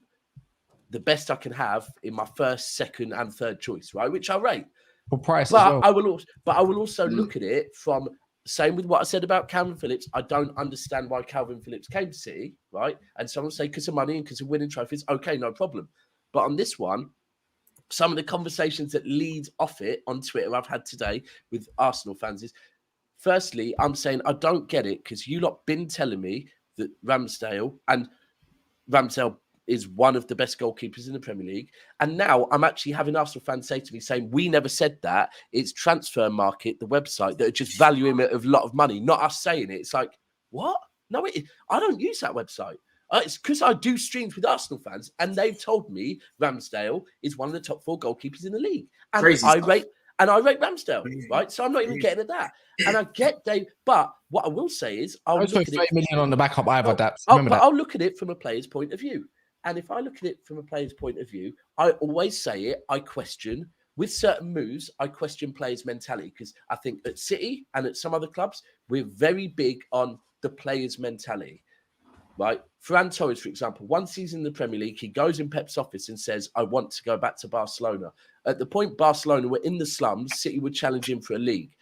the best I can have in my first, second, and third choice, right? Which I rate. For price, but as well. I will also look at it from same with what I said about Kalvin Phillips. I don't understand why Kalvin Phillips came to City, right? And someone say because of money and because of winning trophies, okay, no problem. But on this one, some of the conversations that lead off it on Twitter I've had today with Arsenal fans is, firstly, I'm saying I don't get it because you lot been telling me that Ramsdale is one of the best goalkeepers in the Premier League. And now I'm actually having Arsenal fans say to me, saying, we never said that. It's Transfer Market, the website, that are just valuing it of a lot of money, not us saying it. It's like, what? No, I don't use that website. It's because I do streams with Arsenal fans, and they've told me Ramsdale is one of the top 4 goalkeepers in the league. And I rate Ramsdale, right? So I'm not even getting at that. And I get Dave, but what I will say is, I'll look at 30 million on the backup either. I'll look at it from a player's point of view. And if I look at it from a player's point of view, I always say it. I question with certain moves. I question players' mentality, because I think at City and at some other clubs, we're very big on the players' mentality. Right? Ferran Torres, for example, one season in the Premier League, he goes in Pep's office and says, I want to go back to Barcelona. At the point Barcelona were in the slums, City would challenge him for a league.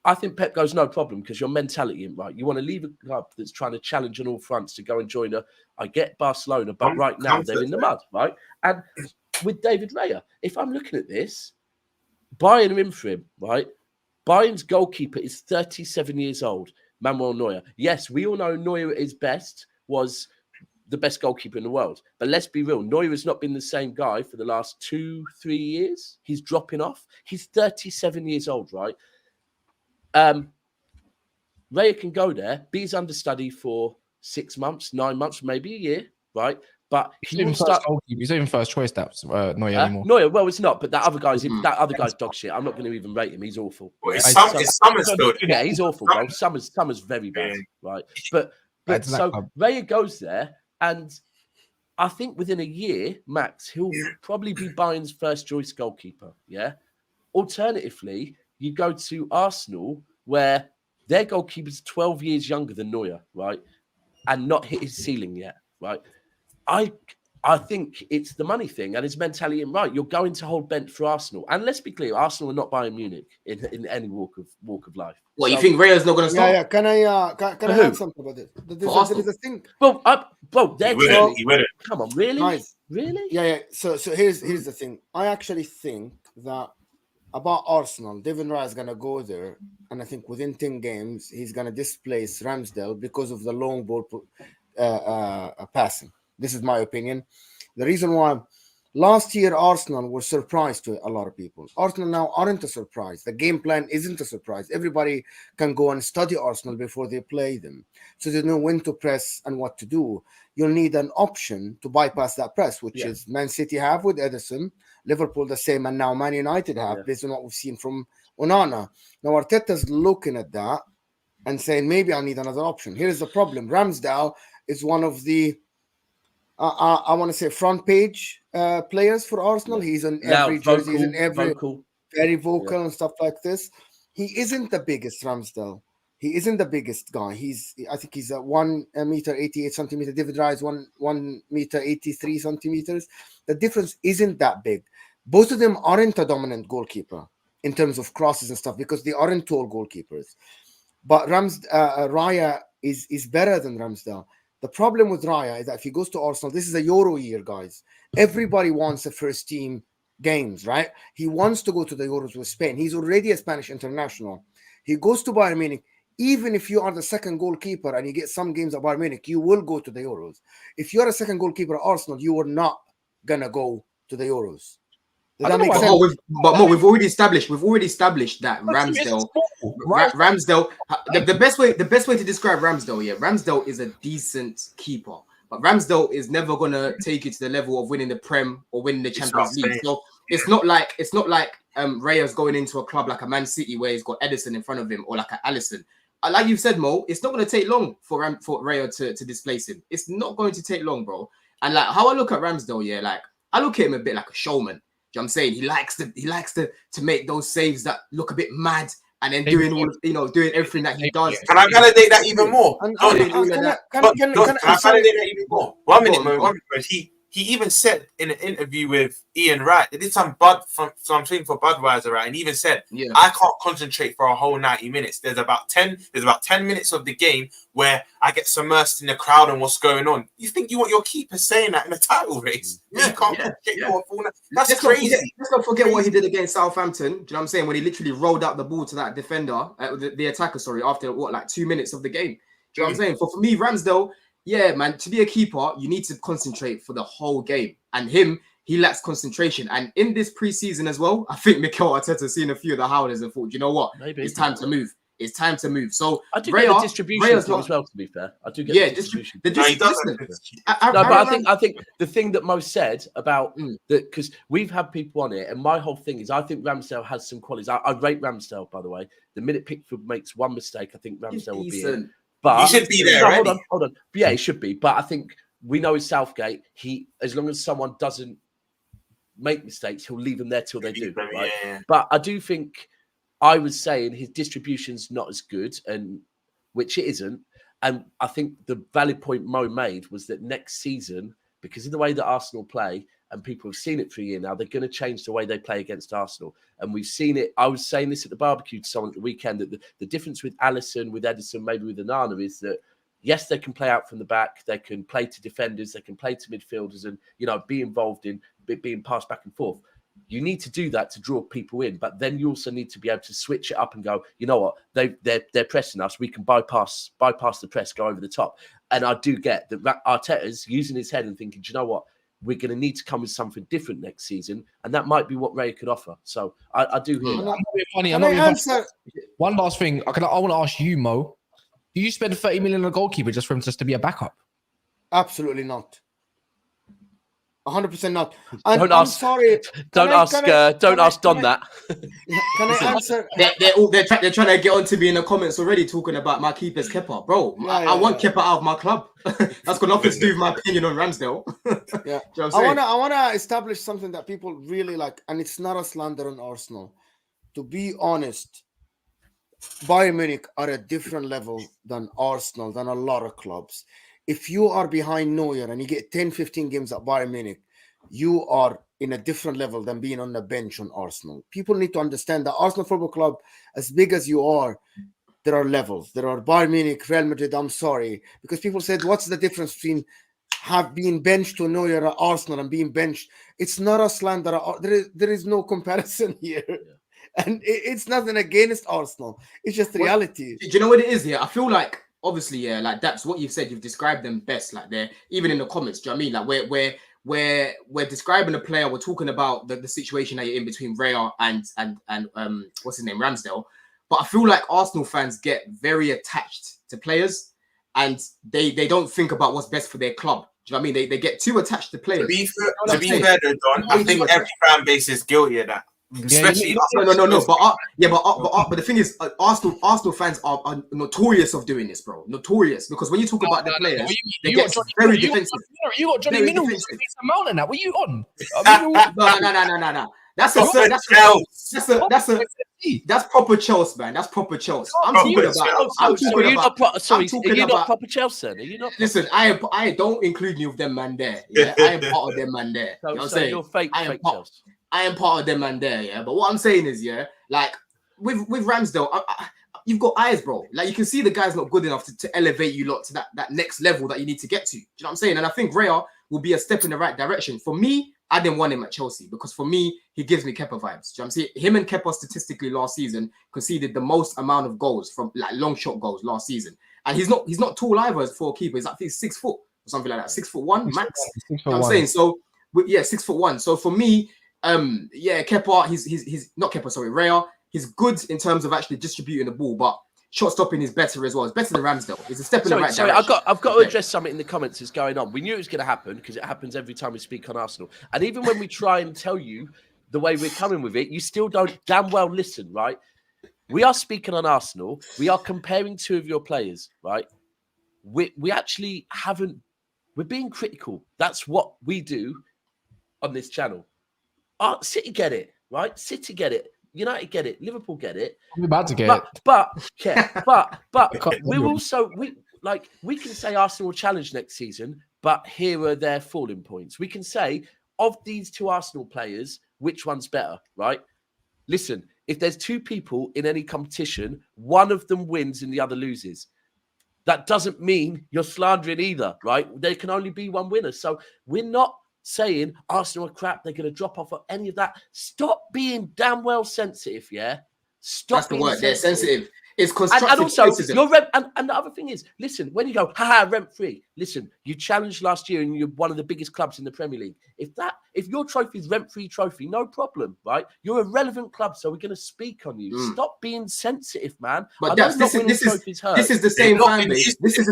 I think Pep goes, no problem, because your mentality isn't right. You want to leave a club that's trying to challenge on all fronts to go and join I get Barcelona, but right now they're in the mud, right? And with David Raya, if I'm looking at this, Bayern are in for him, right? Bayern's goalkeeper is 37 years old, Manuel Neuer. Yes, we all know Neuer at his best was the best goalkeeper in the world. But let's be real, Neuer has not been the same guy for the last 2-3 years. He's dropping off. He's 37 years old, right? Raya can go there, be his understudy for 6 months, 9 months, maybe a year, right? But he's even first choice, Daps, Neuer anymore. Neuer, well, it's not, but that other guy's dog shit. I'm not going to even rate him. He's awful. Well, Summers still. Yeah, he's awful, bro. Summers very bad, right? But so Raya goes there, and I think within a year, max, he'll probably be Bayern's first choice goalkeeper. Yeah. Alternatively, you go to Arsenal, where their goalkeeper's 12 years younger than Neuer, right? And not hit his ceiling yet, right? I think it's the money thing and his mentality and right. You're going to hold bent for Arsenal. And let's be clear, Arsenal are not Bayern Munich in any walk of life. What, you think Raya's not going to stop? Yeah. Can I add something about it? There is a thing. Well, he wouldn't. Come on, really? Nice. Really? Yeah. So here's the thing. I actually think that about Arsenal, David Raya is going to go there, and I think within 10 games, he's going to displace Ramsdale because of the long ball passing. This is my opinion. The reason why last year Arsenal were surprised to a lot of people. Arsenal now aren't a surprise. The game plan isn't a surprise. Everybody can go and study Arsenal before they play them. So they know when to press and what to do. You'll need an option to bypass that press, which is Man City have with Edison, Liverpool the same, and now Man United have, based on what we've seen from Onana. Now Arteta's looking at that and saying, maybe I need another option. Here's the problem. Ramsdale is one of the I want to say front page players for Arsenal. He's on every jersey, he's in every very vocal and stuff like this. He isn't the biggest, Ramsdale. He isn't the biggest guy. I think he's a 1 meter 88 centimeter. David Raya is 1 meter 83 centimeters. The difference isn't that big. Both of them aren't a dominant goalkeeper in terms of crosses and stuff because they aren't tall goalkeepers. But Raya is better than Ramsdale. The problem with Raya is that if he goes to Arsenal, this is a Euro year, guys. Everybody wants a first team games, right? He wants to go to the Euros with Spain. He's already a Spanish international. He goes to Bayern Munich. Even if you are the second goalkeeper and you get some games at Bayern Munich, you will go to the Euros. If you're a second goalkeeper at Arsenal, you are not going to go to the Euros. Does that make sense? But we've already established that Ramsdale. The best way to describe Ramsdale, Ramsdale is a decent keeper, but Ramsdale is never gonna take you to the level of winning the Prem or winning the Champions League. So it's not like Raya's going into a club like a Man City where he's got Edison in front of him or like an Alisson. Like you've said, Mo, it's not going to take long for Raya to displace him. It's not going to take long, bro. And like how I look at Ramsdale, like I look at him a bit like a showman. You know what I'm saying? He likes to make those saves that look a bit mad and then doing everything that he does. Can I validate that even more? Can I validate that even more? 1 minute, Mo. He even said in an interview with Ian Wright, they did something for Budweiser, right? And he even said, I can't concentrate for a whole 90 minutes. There's about 10 minutes of the game where I get submersed in the crowd and what's going on. You think you want your keeper saying that in a title race? You can't concentrate for a full night. That's crazy. Let's not forget what he did against Southampton. Do you know what I'm saying? When he literally rolled out the ball to that defender, the attacker, after 2 minutes of the game. Do you know what I'm saying? For me, Ramsdale, Yeah, man. To be a keeper, you need to concentrate for the whole game. And he lacks concentration. And in this preseason as well, I think Mikel Arteta seen a few of the howlers and thought, you know what? Maybe It's time to move. It's time to move. So I do get the distribution as well. To be fair, I do get the distribution. But I think the thing that Mo said about that, because we've had people on it, and my whole thing is I think Ramsdale has some qualities. I rate Ramsdale, by the way. The minute Pickford makes one mistake, I think Ramsdale will be in. But he should be there. Hold on. Yeah, he should be. But I think we know in Southgate, as long as someone doesn't make mistakes, he'll leave them there till they do. Right? Yeah. But I do think. I was saying his distribution's not as good, and which it isn't. And I think the valid point Mo made was that next season, because of the way that Arsenal play, and people have seen it for a year now, they're going to change the way they play against Arsenal. And we've seen it. I was saying this at the barbecue to someone at the weekend, that the difference with Alisson, with Edison, maybe with Onana, is that, yes, they can play out from the back, they can play to defenders, they can play to midfielders, and, you know, be involved in being passed back and forth. You need to do that to draw people in, but then you also need to be able to switch it up and go, you know what, they're pressing us. We can bypass the press, go over the top. And I do get that Arteta's using his head and thinking, do you know what, we're going to need to come with something different next season, and that might be what Raya could offer. So I do hear that. One last thing, I want to ask you, Mo. Do you spend 30 million on a goalkeeper just for him just to be a backup? Absolutely not. 100% not. And I'm sorry. Don't ask Don that. Can I answer? They're trying to get on to me in the comments already, talking about my keeper's Kepa, bro. I want Kepa out of my club. That's got nothing to do with my opinion on Ramsdale. Yeah, you know I wanna establish something that people really like, and it's not a slander on Arsenal. To be honest, Bayern Munich are a different level than Arsenal, than a lot of clubs. If you are behind Neuer and you get 10, 15 games at Bayern Munich, you are in a different level than being on the bench on Arsenal. People need to understand that Arsenal Football Club, as big as you are, there are levels. There are Bayern Munich, Real Madrid. I'm sorry. Because people said, what's the difference between being benched to Neuer at Arsenal and being benched? It's not a slander. There is no comparison here. And it's nothing against Arsenal. It's just reality. Do you know what it is here? I feel like, obviously, yeah, like Daps, what you've said, you've described them best. Like they're even in the comments. Do you know what I mean? Like we're describing a player. We're talking about the situation that you're in between Raya and what's his name, Ramsdale. But I feel like Arsenal fans get very attached to players, and they don't think about what's best for their club. Do you know what I mean? They get too attached to players. To be fair, though, Don, I think every fan base is guilty of that. Especially no. But the thing is, Arsenal fans are notorious of doing this, bro. Notorious, because when you talk about the players, they get very defensive. You got Johnny Mino a mountain. That what you on? No. That's proper Chelsea, man. That's proper Chelsea. I'm talking about. Are you not proper Chelsea? Are you not? Listen, I don't include you with them man there. Yeah, I am part of them man there. You know what I'm saying? You're fake Chelsea. I am part of them man there, yeah. But what I'm saying is, yeah, like with Ramsdale, you've got eyes, bro. Like you can see the guy's not good enough to elevate you lot to that next level that you need to get to. Do you know what I'm saying? And I think Raya will be a step in the right direction. For me, I didn't want him at Chelsea because for me, he gives me Kepa vibes. Do you know what I'm saying? Him and Kepa statistically last season conceded the most amount of goals from like long shot goals last season. And he's not tall either for a keeper. He's 6 foot or something like that. 6'1" max. You know what I'm saying? So yeah, 6'1". So for me, Kepa, he's not Kepa, sorry, Raya. He's good in terms of actually distributing the ball, but shot stopping is better as well. It's better than Ramsdale. It's a step in the right direction. I've got to address something in the comments that's going on. We knew it was going to happen because it happens every time we speak on Arsenal. And even when we try and tell you the way we're coming with it, you still don't damn well listen, right? We are speaking on Arsenal. We are comparing two of your players, right? We actually haven't. We're being critical. That's what we do on this channel. City get it, right? City get it. United get it. Liverpool get it. We're about to get it. But we're also we can say Arsenal will challenge next season, but here are their falling points. We can say of these two Arsenal players, which one's better, right? Listen, if there's two people in any competition, one of them wins and the other loses. That doesn't mean you're slandering either, right? There can only be one winner. So we're not saying Arsenal are crap, they're going to drop off of any of that. Stop being damn well sensitive, yeah? That's the word. They're sensitive. It's constructive and also, criticism. and the other thing is, listen, when you go, rent free, listen, you challenged last year and you're one of the biggest clubs in the Premier League. If your trophy is rent free trophy, no problem, right? You're a relevant club, so we're going to speak on you. Stop being sensitive, man. But this is the same fan base. This is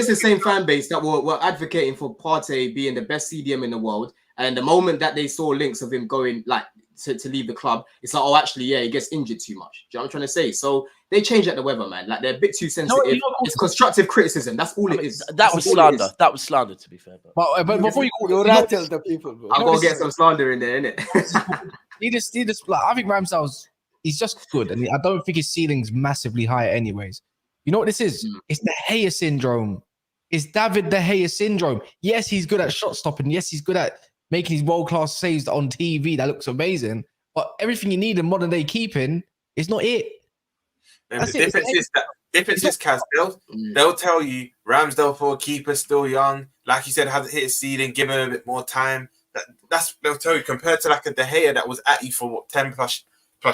the same fan base that were advocating for Partey being the best CDM in the world. And the moment that they saw links of him going like to leave the club, it's like, oh, actually, yeah, he gets injured too much. Do you know what I'm trying to say? So they change at the weather, man. Like they're a bit too sensitive. It's constructive criticism. That's all it is. That was slander. That was slander, to be fair. But before you rattle the people, bro. I'm gonna get some slander in there, innit? He just like, I think Ramsdale's he's just good, and I don't think his ceiling's massively high, anyways. You know what this is? It's the Gea syndrome. It's David De Gea syndrome. Yes, he's good at shot stopping. Yes, he's good at making his world-class saves on TV. That looks amazing. But everything you need in modern-day keeping is not it. And the difference is, Kaz, they'll tell you Ramsdale for a keeper, still young. Like you said, hasn't hit his ceiling, give him a bit more time. They'll tell you, compared to like a De Gea that was at you for what, 10 plus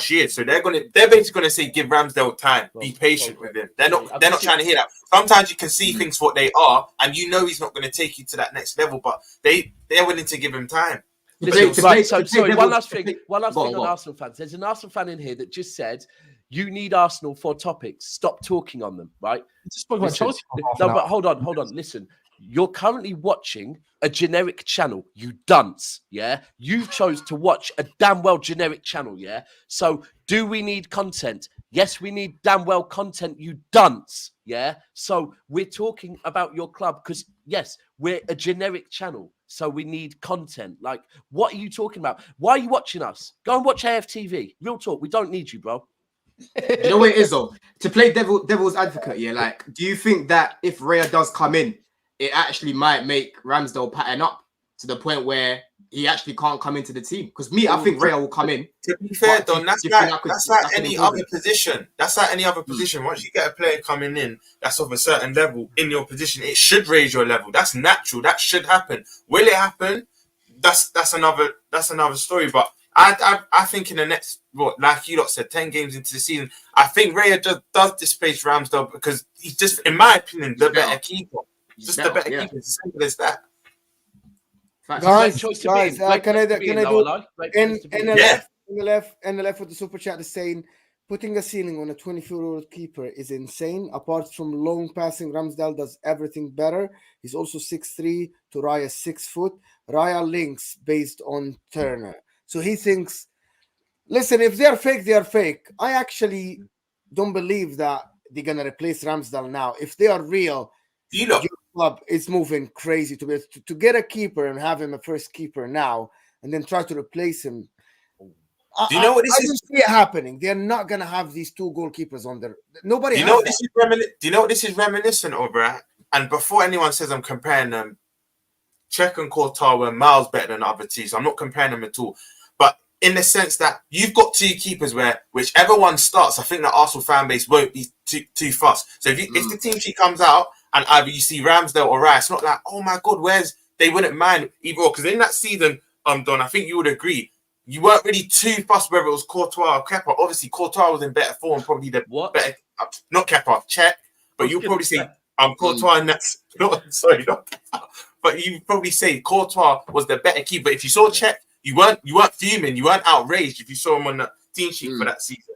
years. So they're basically gonna say give Ramsdale time, be patient with him. They're not trying to hear that. Sometimes you can see things for what they are, and you know he's not gonna take you to that next level, but they're willing to give him time. Sorry, one last thing on Arsenal fans. There's an Arsenal fan in here that just said you need Arsenal for topics. Stop talking on them, right? Just spoke about Chelsea. But hold on. Listen, you're currently watching a generic channel, you dunce, yeah? You chose to watch a damn well generic channel, yeah? So do we need content? Yes, we need damn well content, you dunce, yeah? So we're talking about your club because, yes, we're a generic channel, so we need content. Like, what are you talking about? Why are you watching us? Go and watch AFTV. Real talk, we don't need you, bro. You know what it is, though? To play devil's advocate, yeah, like, do you think that if Raya does come in, it actually might make Ramsdale pattern up to the point where he actually can't come into the team? Because I think Raya will come in. To be fair, Don, that's like any other position. That's like any other position. Once you get a player coming in that's of a certain level in your position, it should raise your level. That's natural. That should happen. Will it happen? That's another story. But I think in the next, like you lot said, 10 games into the season, I think Raya just does displace Ramsdale because he's just, in my opinion, the better keeper. Just the better keeper. It's as simple as that. Guys, can I do in the left with the super chat is saying putting a ceiling on a 24-year-old keeper is insane. Apart from long passing, Ramsdale does everything better. He's also 6'3" to Raya 6 foot. Raya links based on Turner. So he thinks, listen, if they're fake, they're fake. I actually don't believe that they're gonna replace Ramsdale now. If they are real, your club is moving crazy to get a keeper and have him a first keeper now, and then try to replace him. Do you know what this is? I don't see it happening. They're not gonna have these two goalkeepers on there. Nobody. Do you know what this is? Do you know what this is reminiscent of, right? And before anyone says I'm comparing them, Czech and Courtois were miles better than other teams. I'm not comparing them at all. But in the sense that you've got two keepers where whichever one starts, I think the Arsenal fan base won't be too fussed. So if the team sheet comes out and either you see Ramsdale or Raya, it's not like, oh my God, they wouldn't mind either. Because in that season, Don, I think you would agree, you weren't really too fussed whether it was Courtois or Kepa. Obviously, Courtois was in better form, probably the better, not Kepa, Czech. But you'll probably say, Courtois, and that's not Kepa. But you probably say Courtois was the better keeper. But if you saw Czech, you weren't fuming, you weren't outraged if you saw him on the team sheet for that season.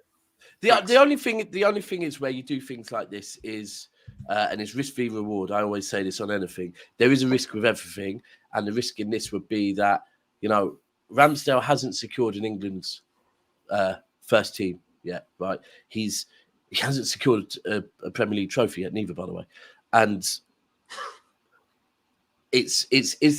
The only thing is where you do things like this is, and it's risk v reward. I always say this on anything. There is a risk with everything, and the risk in this would be that, you know, Ramsdale hasn't secured an England's first team yet, right? He hasn't secured a Premier League trophy yet, neither, by the way. And is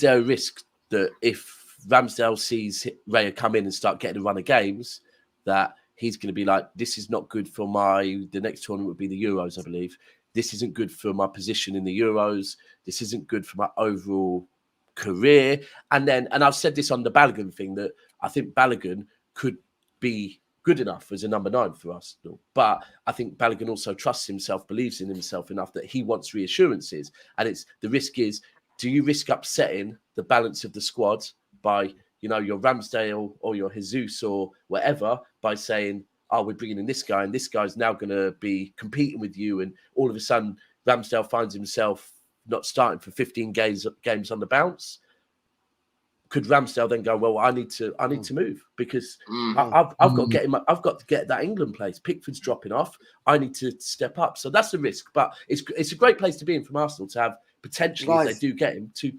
there a risk that if Ramsdale sees Raya come in and start getting a run of games, that he's going to be like, this is not good for the next tournament would be the Euros, I believe. This isn't good for my position in the Euros. This isn't good for my overall career. And I've said this on the Balogun thing, that I think Balogun could be good enough as a number 9 for us. But I think Balogun also trusts himself, believes in himself enough that he wants reassurances. And the risk is, do you risk upsetting the balance of the squad by, you know, your Ramsdale or your Jesus or whatever by saying, oh, we're bringing in this guy, and this guy's now going to be competing with you, and all of a sudden Ramsdale finds himself not starting for 15 games on the bounce. Could Ramsdale then go, well, I need to move because I've got to get that England place. Pickford's dropping off. I need to step up. So that's the risk. But it's a great place to be in from Arsenal to have potentially, guys, if they do get him, two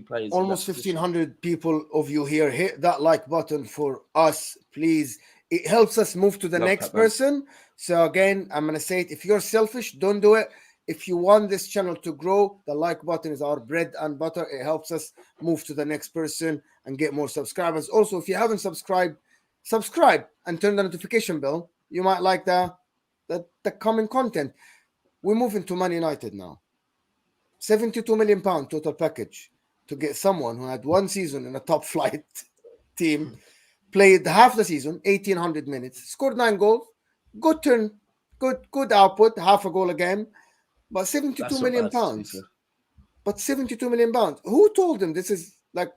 players. Almost 1,500 people of you here. Hit that like button for us, please. It helps us move to the next person. So again, I'm going to say it. If you're selfish, don't do it. If you want this channel to grow, the like button is our bread and butter. It helps us move to the next person and get more subscribers. Also, if you haven't subscribed, subscribe and turn the notification bell. You might like the coming content. We're moving to Man United now. £72 million total package to get someone who had one season in a top flight team, played half the season, 1,800 minutes, scored 9 goals, good turn, good output, half a goal a game. But £72 million. But £72 million. Who told him this is like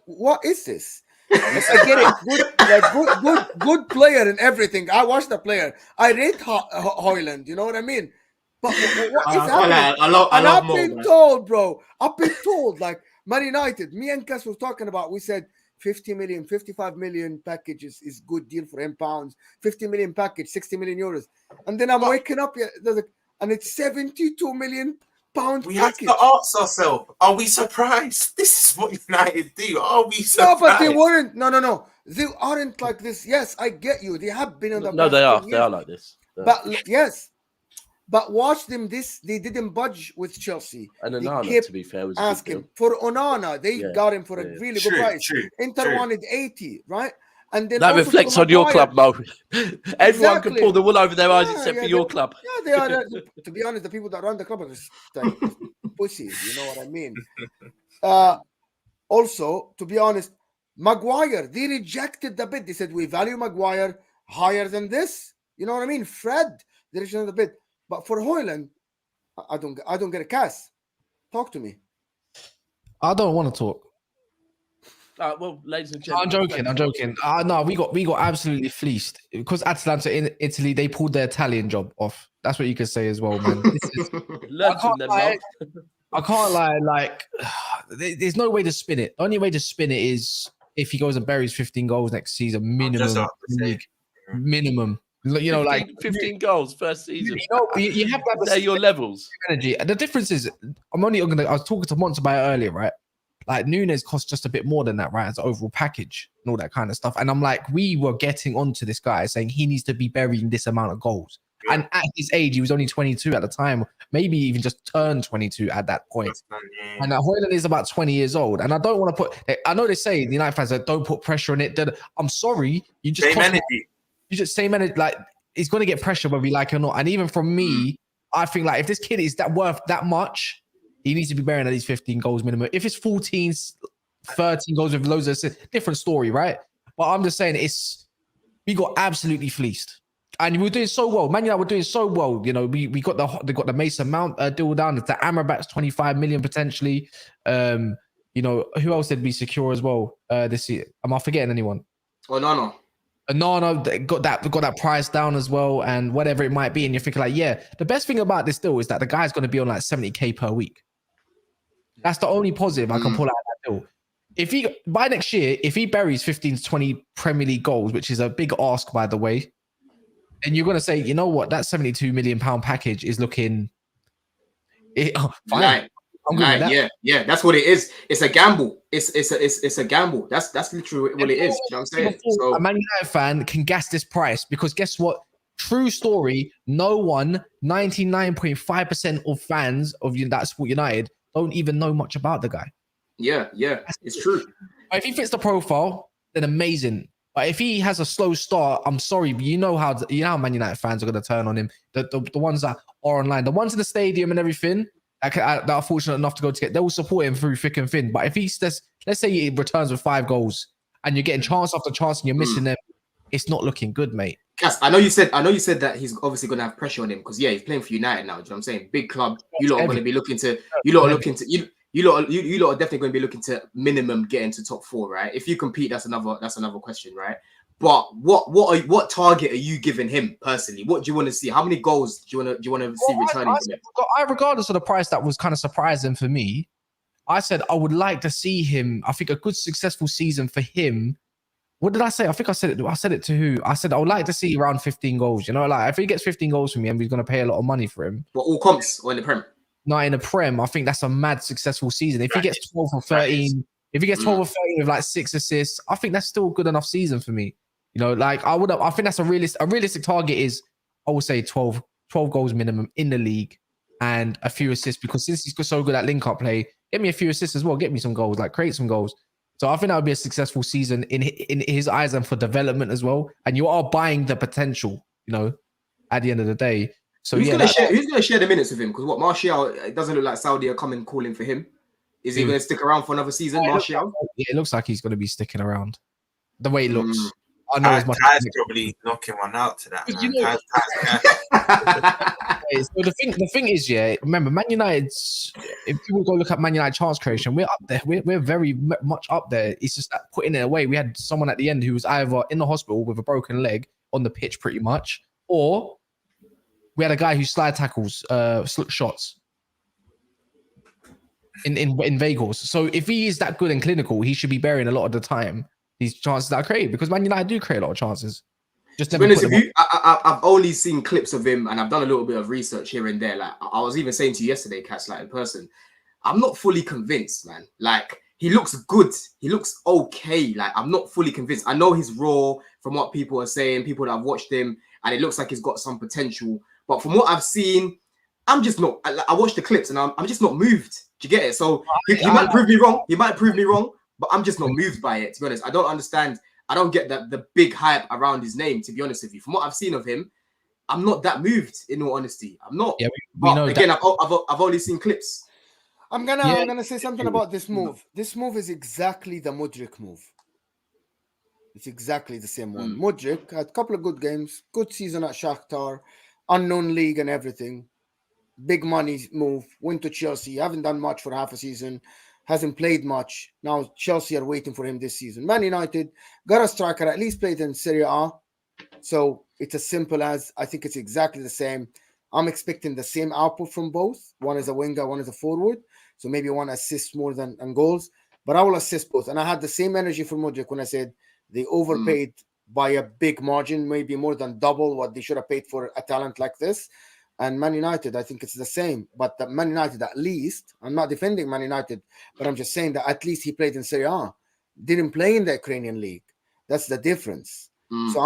what is this? I get it. Good player and everything. I watched the player. I rate Hojlund. You know what I mean? But what is happening? I've been told, bro. I've been told, like Man United. Me and Cass were talking about. We said 50 million, 55 million package is good deal for him pounds. 50 million package, 60 million euros. And then I'm waking up. And it's £72 million we package. have to ask ourselves, are we surprised? This is what United do. Are we surprised? No, but they weren't. No. They aren't like this. Yes, I get you. They have been on the No, they are. They are like this. But yes. But watch them they didn't budge with Chelsea. And Onana, to be fair, was asking for Onana. They got him for a really good price. Inter wanted 80, right? And then that reflects on your club, Mo. Everyone can pull the wool over their eyes except for your club. Yeah, they are. To be honest, the people that run the club are just like pussies. You know what I mean? Also, to be honest, Maguire, they rejected the bid. They said we value Maguire higher than this. You know what I mean? Fred, they rejected the bid. But for Hojlund, I don't get a cast. Talk to me. I don't want to talk. Well, ladies and gentlemen, I'm joking. No, we got absolutely fleeced because Atalanta in Italy, they pulled their Italian job off. That's what you could say as well, man. I can't lie. Like, there's no way to spin it. The only way to spin it is if he goes and buries 15 goals next season, minimum. You know, 15 goals first season. You have that. They're your levels. Energy. And the difference is, I was talking to Monts about it earlier, right? Like Nunes costs just a bit more than that, right? As an overall package and all that kind of stuff. And I'm like, we were getting onto this guy saying he needs to be burying this amount of goals. Yeah. And at his age, he was only 22 at the time, maybe even just turned 22 at that point. And Hojlund is about 20 years old. And I don't want to I know they say the United fans that don't put pressure on it. I'm sorry, you just same energy. You just same energy. Like he's going to get pressure whether we like it or not. And even from me, I think like if this kid is that worth that much, he needs to be bearing at least 15 goals minimum. If it's 14, 13 goals with loads of assists, different story, right? But I'm just saying we got absolutely fleeced. And we were doing so well. Man United were doing so well. You know, we got the Mason Mount deal down. It's the Amrabat's 25 million potentially. You know, who else did we secure as well this year? Am I forgetting anyone? No. Got that price down as well, and whatever it might be. And you're thinking like, yeah, the best thing about this deal is that the guy's going to be on like 70k per week. That's the only positive I can pull out of that deal. If he by next year, if he buries 15 to 20 Premier League goals, which is a big ask, by the way, then you're going to say, you know what, that 72 million pound package is looking. Fine. Yeah, that's what it is. It's a gamble. It's a gamble. That's literally what it is. You know what I'm saying? So, a Man United fan can gas this price because guess what? True story. No one, 99.5% of fans of that Sport United don't even know much about the guy. Yeah, it's true. But if he fits the profile, then amazing. But if he has a slow start, I'm sorry, but you know how Man United fans are going to turn on him. The ones that are online, the ones in the stadium and everything that are fortunate enough to go to get, they will support him through thick and thin. But if let's say he returns with 5 goals and you're getting chance after chance and you're missing them, it's not looking good, mate. Cass, I know you said that he's obviously going to have pressure on him because he's playing for United now. Do you know what I'm saying? Big club. You lot are going to be looking to. You lot are definitely going to be looking to minimum get into top 4, right? If you compete, that's another question, right? But what target are you giving him personally? What do you want to see? How many goals do you want to see returning from him? Regardless of the price, that was kind of surprising for me. I said I would like to see him. I think a good successful season for him. What did I say? I think I said it. I said it to who? I said I would like to see around 15 goals. You know, like if he gets 15 goals from me, and we're going to pay a lot of money for him. What, all comps or in the Prem? Not in the Prem. I think that's a mad successful season. If he gets 12 or 13, if he gets 12 or 13 with like 6 assists, I think that's still a good enough season for me. You know, like I think that's a realistic target is, I would say 12 goals minimum in the league and a few assists, because since he's so good at link-up play, get me a few assists as well, get me some goals, like create some goals. So I think that would be a successful season in his eyes and for development as well. And you are buying the potential, you know, at the end of the day. So who's going to share the minutes with him? Because what, Martial, it doesn't look like Saudi are coming calling for him. Is he going to stick around for another season, Martial? It looks like he's going to be sticking around. The way it looks. I know as much. Kai's probably knocking one out to that. Man. You know, the thing is, yeah. Remember, Man United. If people go look at Man United chance creation, we're up there. We're very much up there. It's just that putting it away. We had someone at the end who was either in the hospital with a broken leg on the pitch, pretty much, or we had a guy who slide tackles, shots in Vagels. So if he is that good and clinical, he should be bearing a lot of the time these chances that are created, because Man United do create a lot of chances. Just to be honest with you, I've only seen clips of him, and I've done a little bit of research here and there. Like I was even saying to you yesterday, Cass, like in person, I'm not fully convinced, man. Like he looks good, he looks okay. Like I'm not fully convinced. I know he's raw from what people are saying, people that have watched him, and it looks like he's got some potential. But from what I've seen, I'm just not. I watched the clips, and I'm just not moved. Do you get it? So he might prove me wrong. He might prove me wrong. But I'm just not moved by it, to be honest. I don't understand. I don't get the big hype around his name, to be honest with you. From what I've seen of him, I'm not that moved, in all honesty. I'm not. Yeah, we know again, I've only seen clips. I'm gonna say something about this move. This move is exactly the Mudryk move. It's exactly the same one. Mudryk had a couple of good games, good season at Shakhtar, unknown league and everything. Big money move, went to Chelsea, haven't done much for half a season. Hasn't played much. Now Chelsea are waiting for him this season. Man United got a striker, at least played in Serie A. So it's as simple as, I think it's exactly the same. I'm expecting the same output from both. One is a winger, one is a forward. So maybe one assists more than goals. But I will assist both. And I had the same energy for Mudryk when I said they overpaid by a big margin, maybe more than double what they should have paid for a talent like this. And Man United, I think it's the same. But the Man United, at least, I'm not defending Man United, but I'm just saying that at least he played in Serie A. Didn't play in the Ukrainian league. That's the difference. So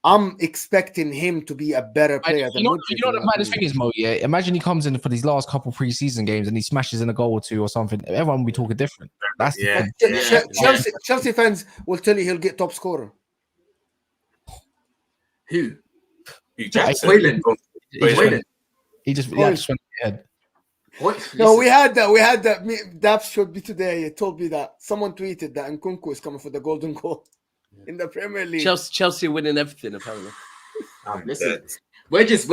I'm expecting him to be a better player than Mudryk. You know the maddest thing is, Mo, yeah? Imagine he comes in for these last couple preseason games and he smashes in a goal or two or something. Everyone will be talking different. That's Chelsea fans will tell you he'll get top scorer. Who? Hojlund. He just went ahead. What? No, we had that. Daps showed me today. He told me that someone tweeted that Nkunku is coming for the golden goal in the Premier League. Chelsea winning everything apparently. Listen, we're just.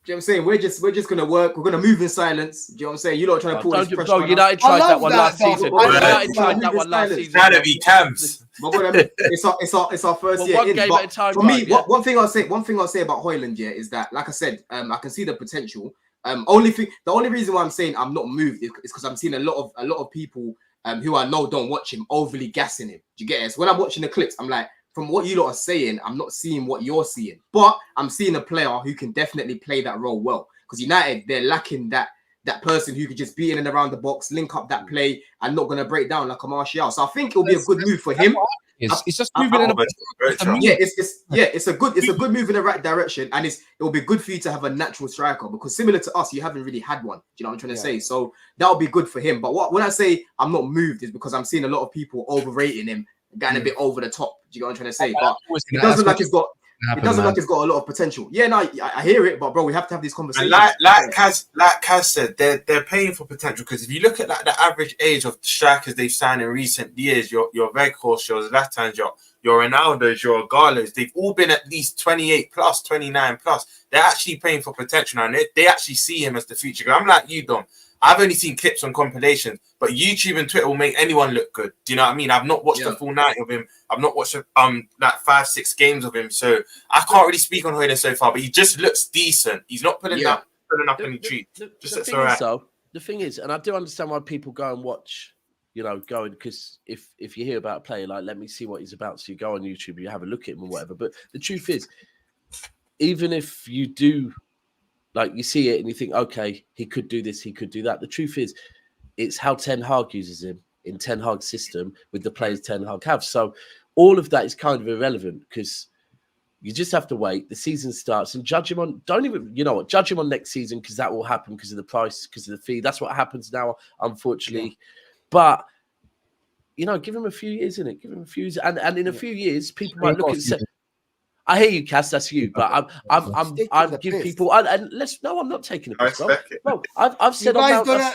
You know what I'm saying? We're just gonna work. We're gonna move in silence. Do you know what I'm saying? You're not trying to put this pressure on. United tried that one last season. United tried that one last season. Trying to be camps. But what I mean, it's our first year. One game at a time. For me, one thing I'll say about Hojlund, yeah, is that, like I said, I can see the potential. The only reason why I'm saying I'm not moved is because I'm seeing a lot of people who I know don't watch him overly gassing him. Do you get it? So when I'm watching the clips, I'm like, from what you lot are saying, I'm not seeing what you're seeing, but I'm seeing a player who can definitely play that role well. Because United, they're lacking that person who could just be in and around the box, link up that play, and not going to break down like a Martial. So I think it'll be a good move for him. It's just moving in it's a good move in the right direction, and it'll be good for you to have a natural striker, because similar to us, you haven't really had one. Do you know what I'm trying to say? So that'll be good for him. But when I say I'm not moved, is because I'm seeing a lot of people overrating him, getting a bit over the top. Do you know what I'm trying to say? But it doesn't look like he's got. It doesn't look like it's got a lot of potential. Yeah, no, I hear it, but bro, we have to have these conversations. And like Kaz said, they're paying for potential, because if you look at like the average age of strikers they've signed in recent years, your Weghorst, your Zlatans, your Ronaldos, your Galos, they've all been at least 28 plus, 29 plus. They're actually paying for potential now, and they actually see him as the future. I'm like you, Dom. I've only seen clips on compilations, but YouTube and Twitter will make anyone look good. Do you know what I mean? I've not watched the full night of him. I've not watched like 5-6 games of him, so I can't really speak on Hojlund so far. But he just looks decent. He's not putting up any treat. Just all right. The thing is, and I do understand why people go and watch. Going because if you hear about a player, like, let me see what he's about, so you go on YouTube, you have a look at him or whatever. But the truth is, even if you do, like, you see it and you think, okay, he could do this, he could do that. The truth is, it's how Ten Hag uses him in Ten Hag's system with the players Ten Hag have. So all of that is kind of irrelevant because you just have to wait. The season starts and judge him on. Judge him on next season because that will happen because of the price, because of the fee. That's what happens now, unfortunately. Yeah. But, give him a few years, innit? Give him a few years. And in a few years, people might look and say, I hear you, Cass, that's you. But I'm give people, and I'm not taking a piss. Bro, I've said on Mount.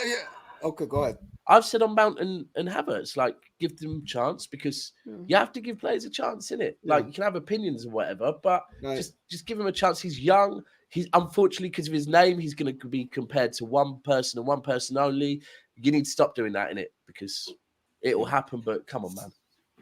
Okay, go ahead. I've said on Mount and Havertz, like, give them a chance because you have to give players a chance, innit? Like, you can have opinions or whatever, but just give him a chance. He's young. He's unfortunately, because of his name, he's going to be compared to one person and one person only. You need to stop doing that, innit? Because it will happen. But come on, man.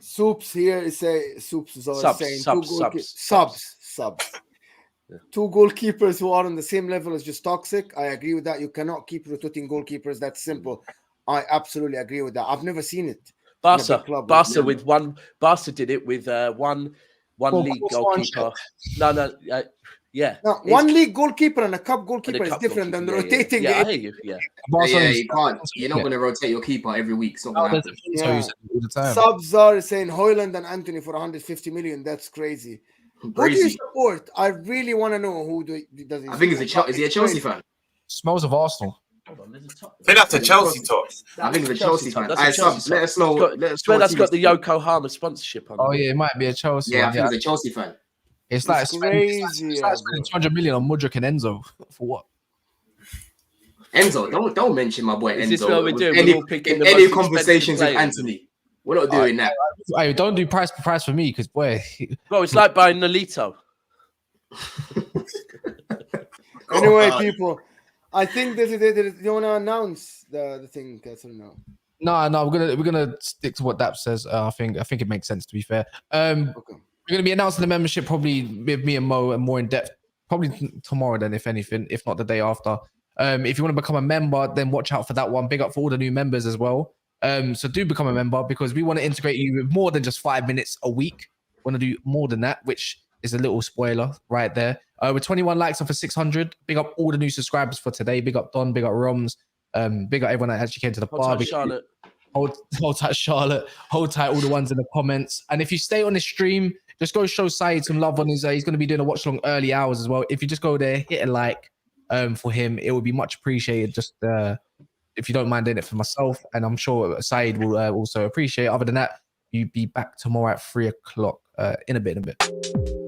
Soups here is Soups is always saying subs. Yeah. 2 goalkeepers who are on the same level is just toxic. I agree with that. You cannot keep rotating goalkeepers. That's simple. I absolutely agree with that. I've never seen it. Barca did it with one league goalkeeper. Yeah. No, one league goalkeeper and a cup goalkeeper is different than rotating. I hear you. Yeah. You can't. You're not going to rotate your keeper every week. It's not going to happen. Subs are saying Hojlund and Anthony for 150 million. That's crazy. Who do you support? I really want to know who does. I think is he a Chelsea fan? Smells of Arsenal. I think that's a Chelsea talk. I think it's a Chelsea fan. Let us know. That's got the Yokohama sponsorship on. Oh yeah, it might be a Chelsea. Yeah, I think it's a Chelsea fan. It's like crazy. It's like spending 200 million on Mudryk and Enzo for what? Enzo, don't mention my boy Enzo. Is this what we're doing? Any conversations with Anthony? We're not doing that. Hey, don't do price per price for me, because boy. Bro, it's like buying Nolito. Anyway, people, I think this is it. You want to announce the thing, Castle? No, we're gonna stick to what Daps says. I think it makes sense, to be fair. Okay. We're going to be announcing the membership probably with me and Mo and more in depth, probably tomorrow then, if anything, if not the day after. If you want to become a member, then watch out for that one. Big up for all the new members as well. So do become a member because we want to integrate you with more than just 5 minutes a week. We want to do more than that, which is a little spoiler right there. With 21 likes and for 600, big up all the new subscribers for today. Big up Don, big up Roms, big up everyone that actually came to the barbecue. Charlotte. Hold tight, Charlotte. Hold tight, all the ones in the comments. And if you stay on the stream, just go show Saeed some love on his. He's going to be doing a watch along early hours as well. If you just go there, hit a like for him, it would be much appreciated. Just if you don't mind doing it for myself, and I'm sure Saeed will also appreciate it. Other than that, you'll be back tomorrow at 3:00 in a bit.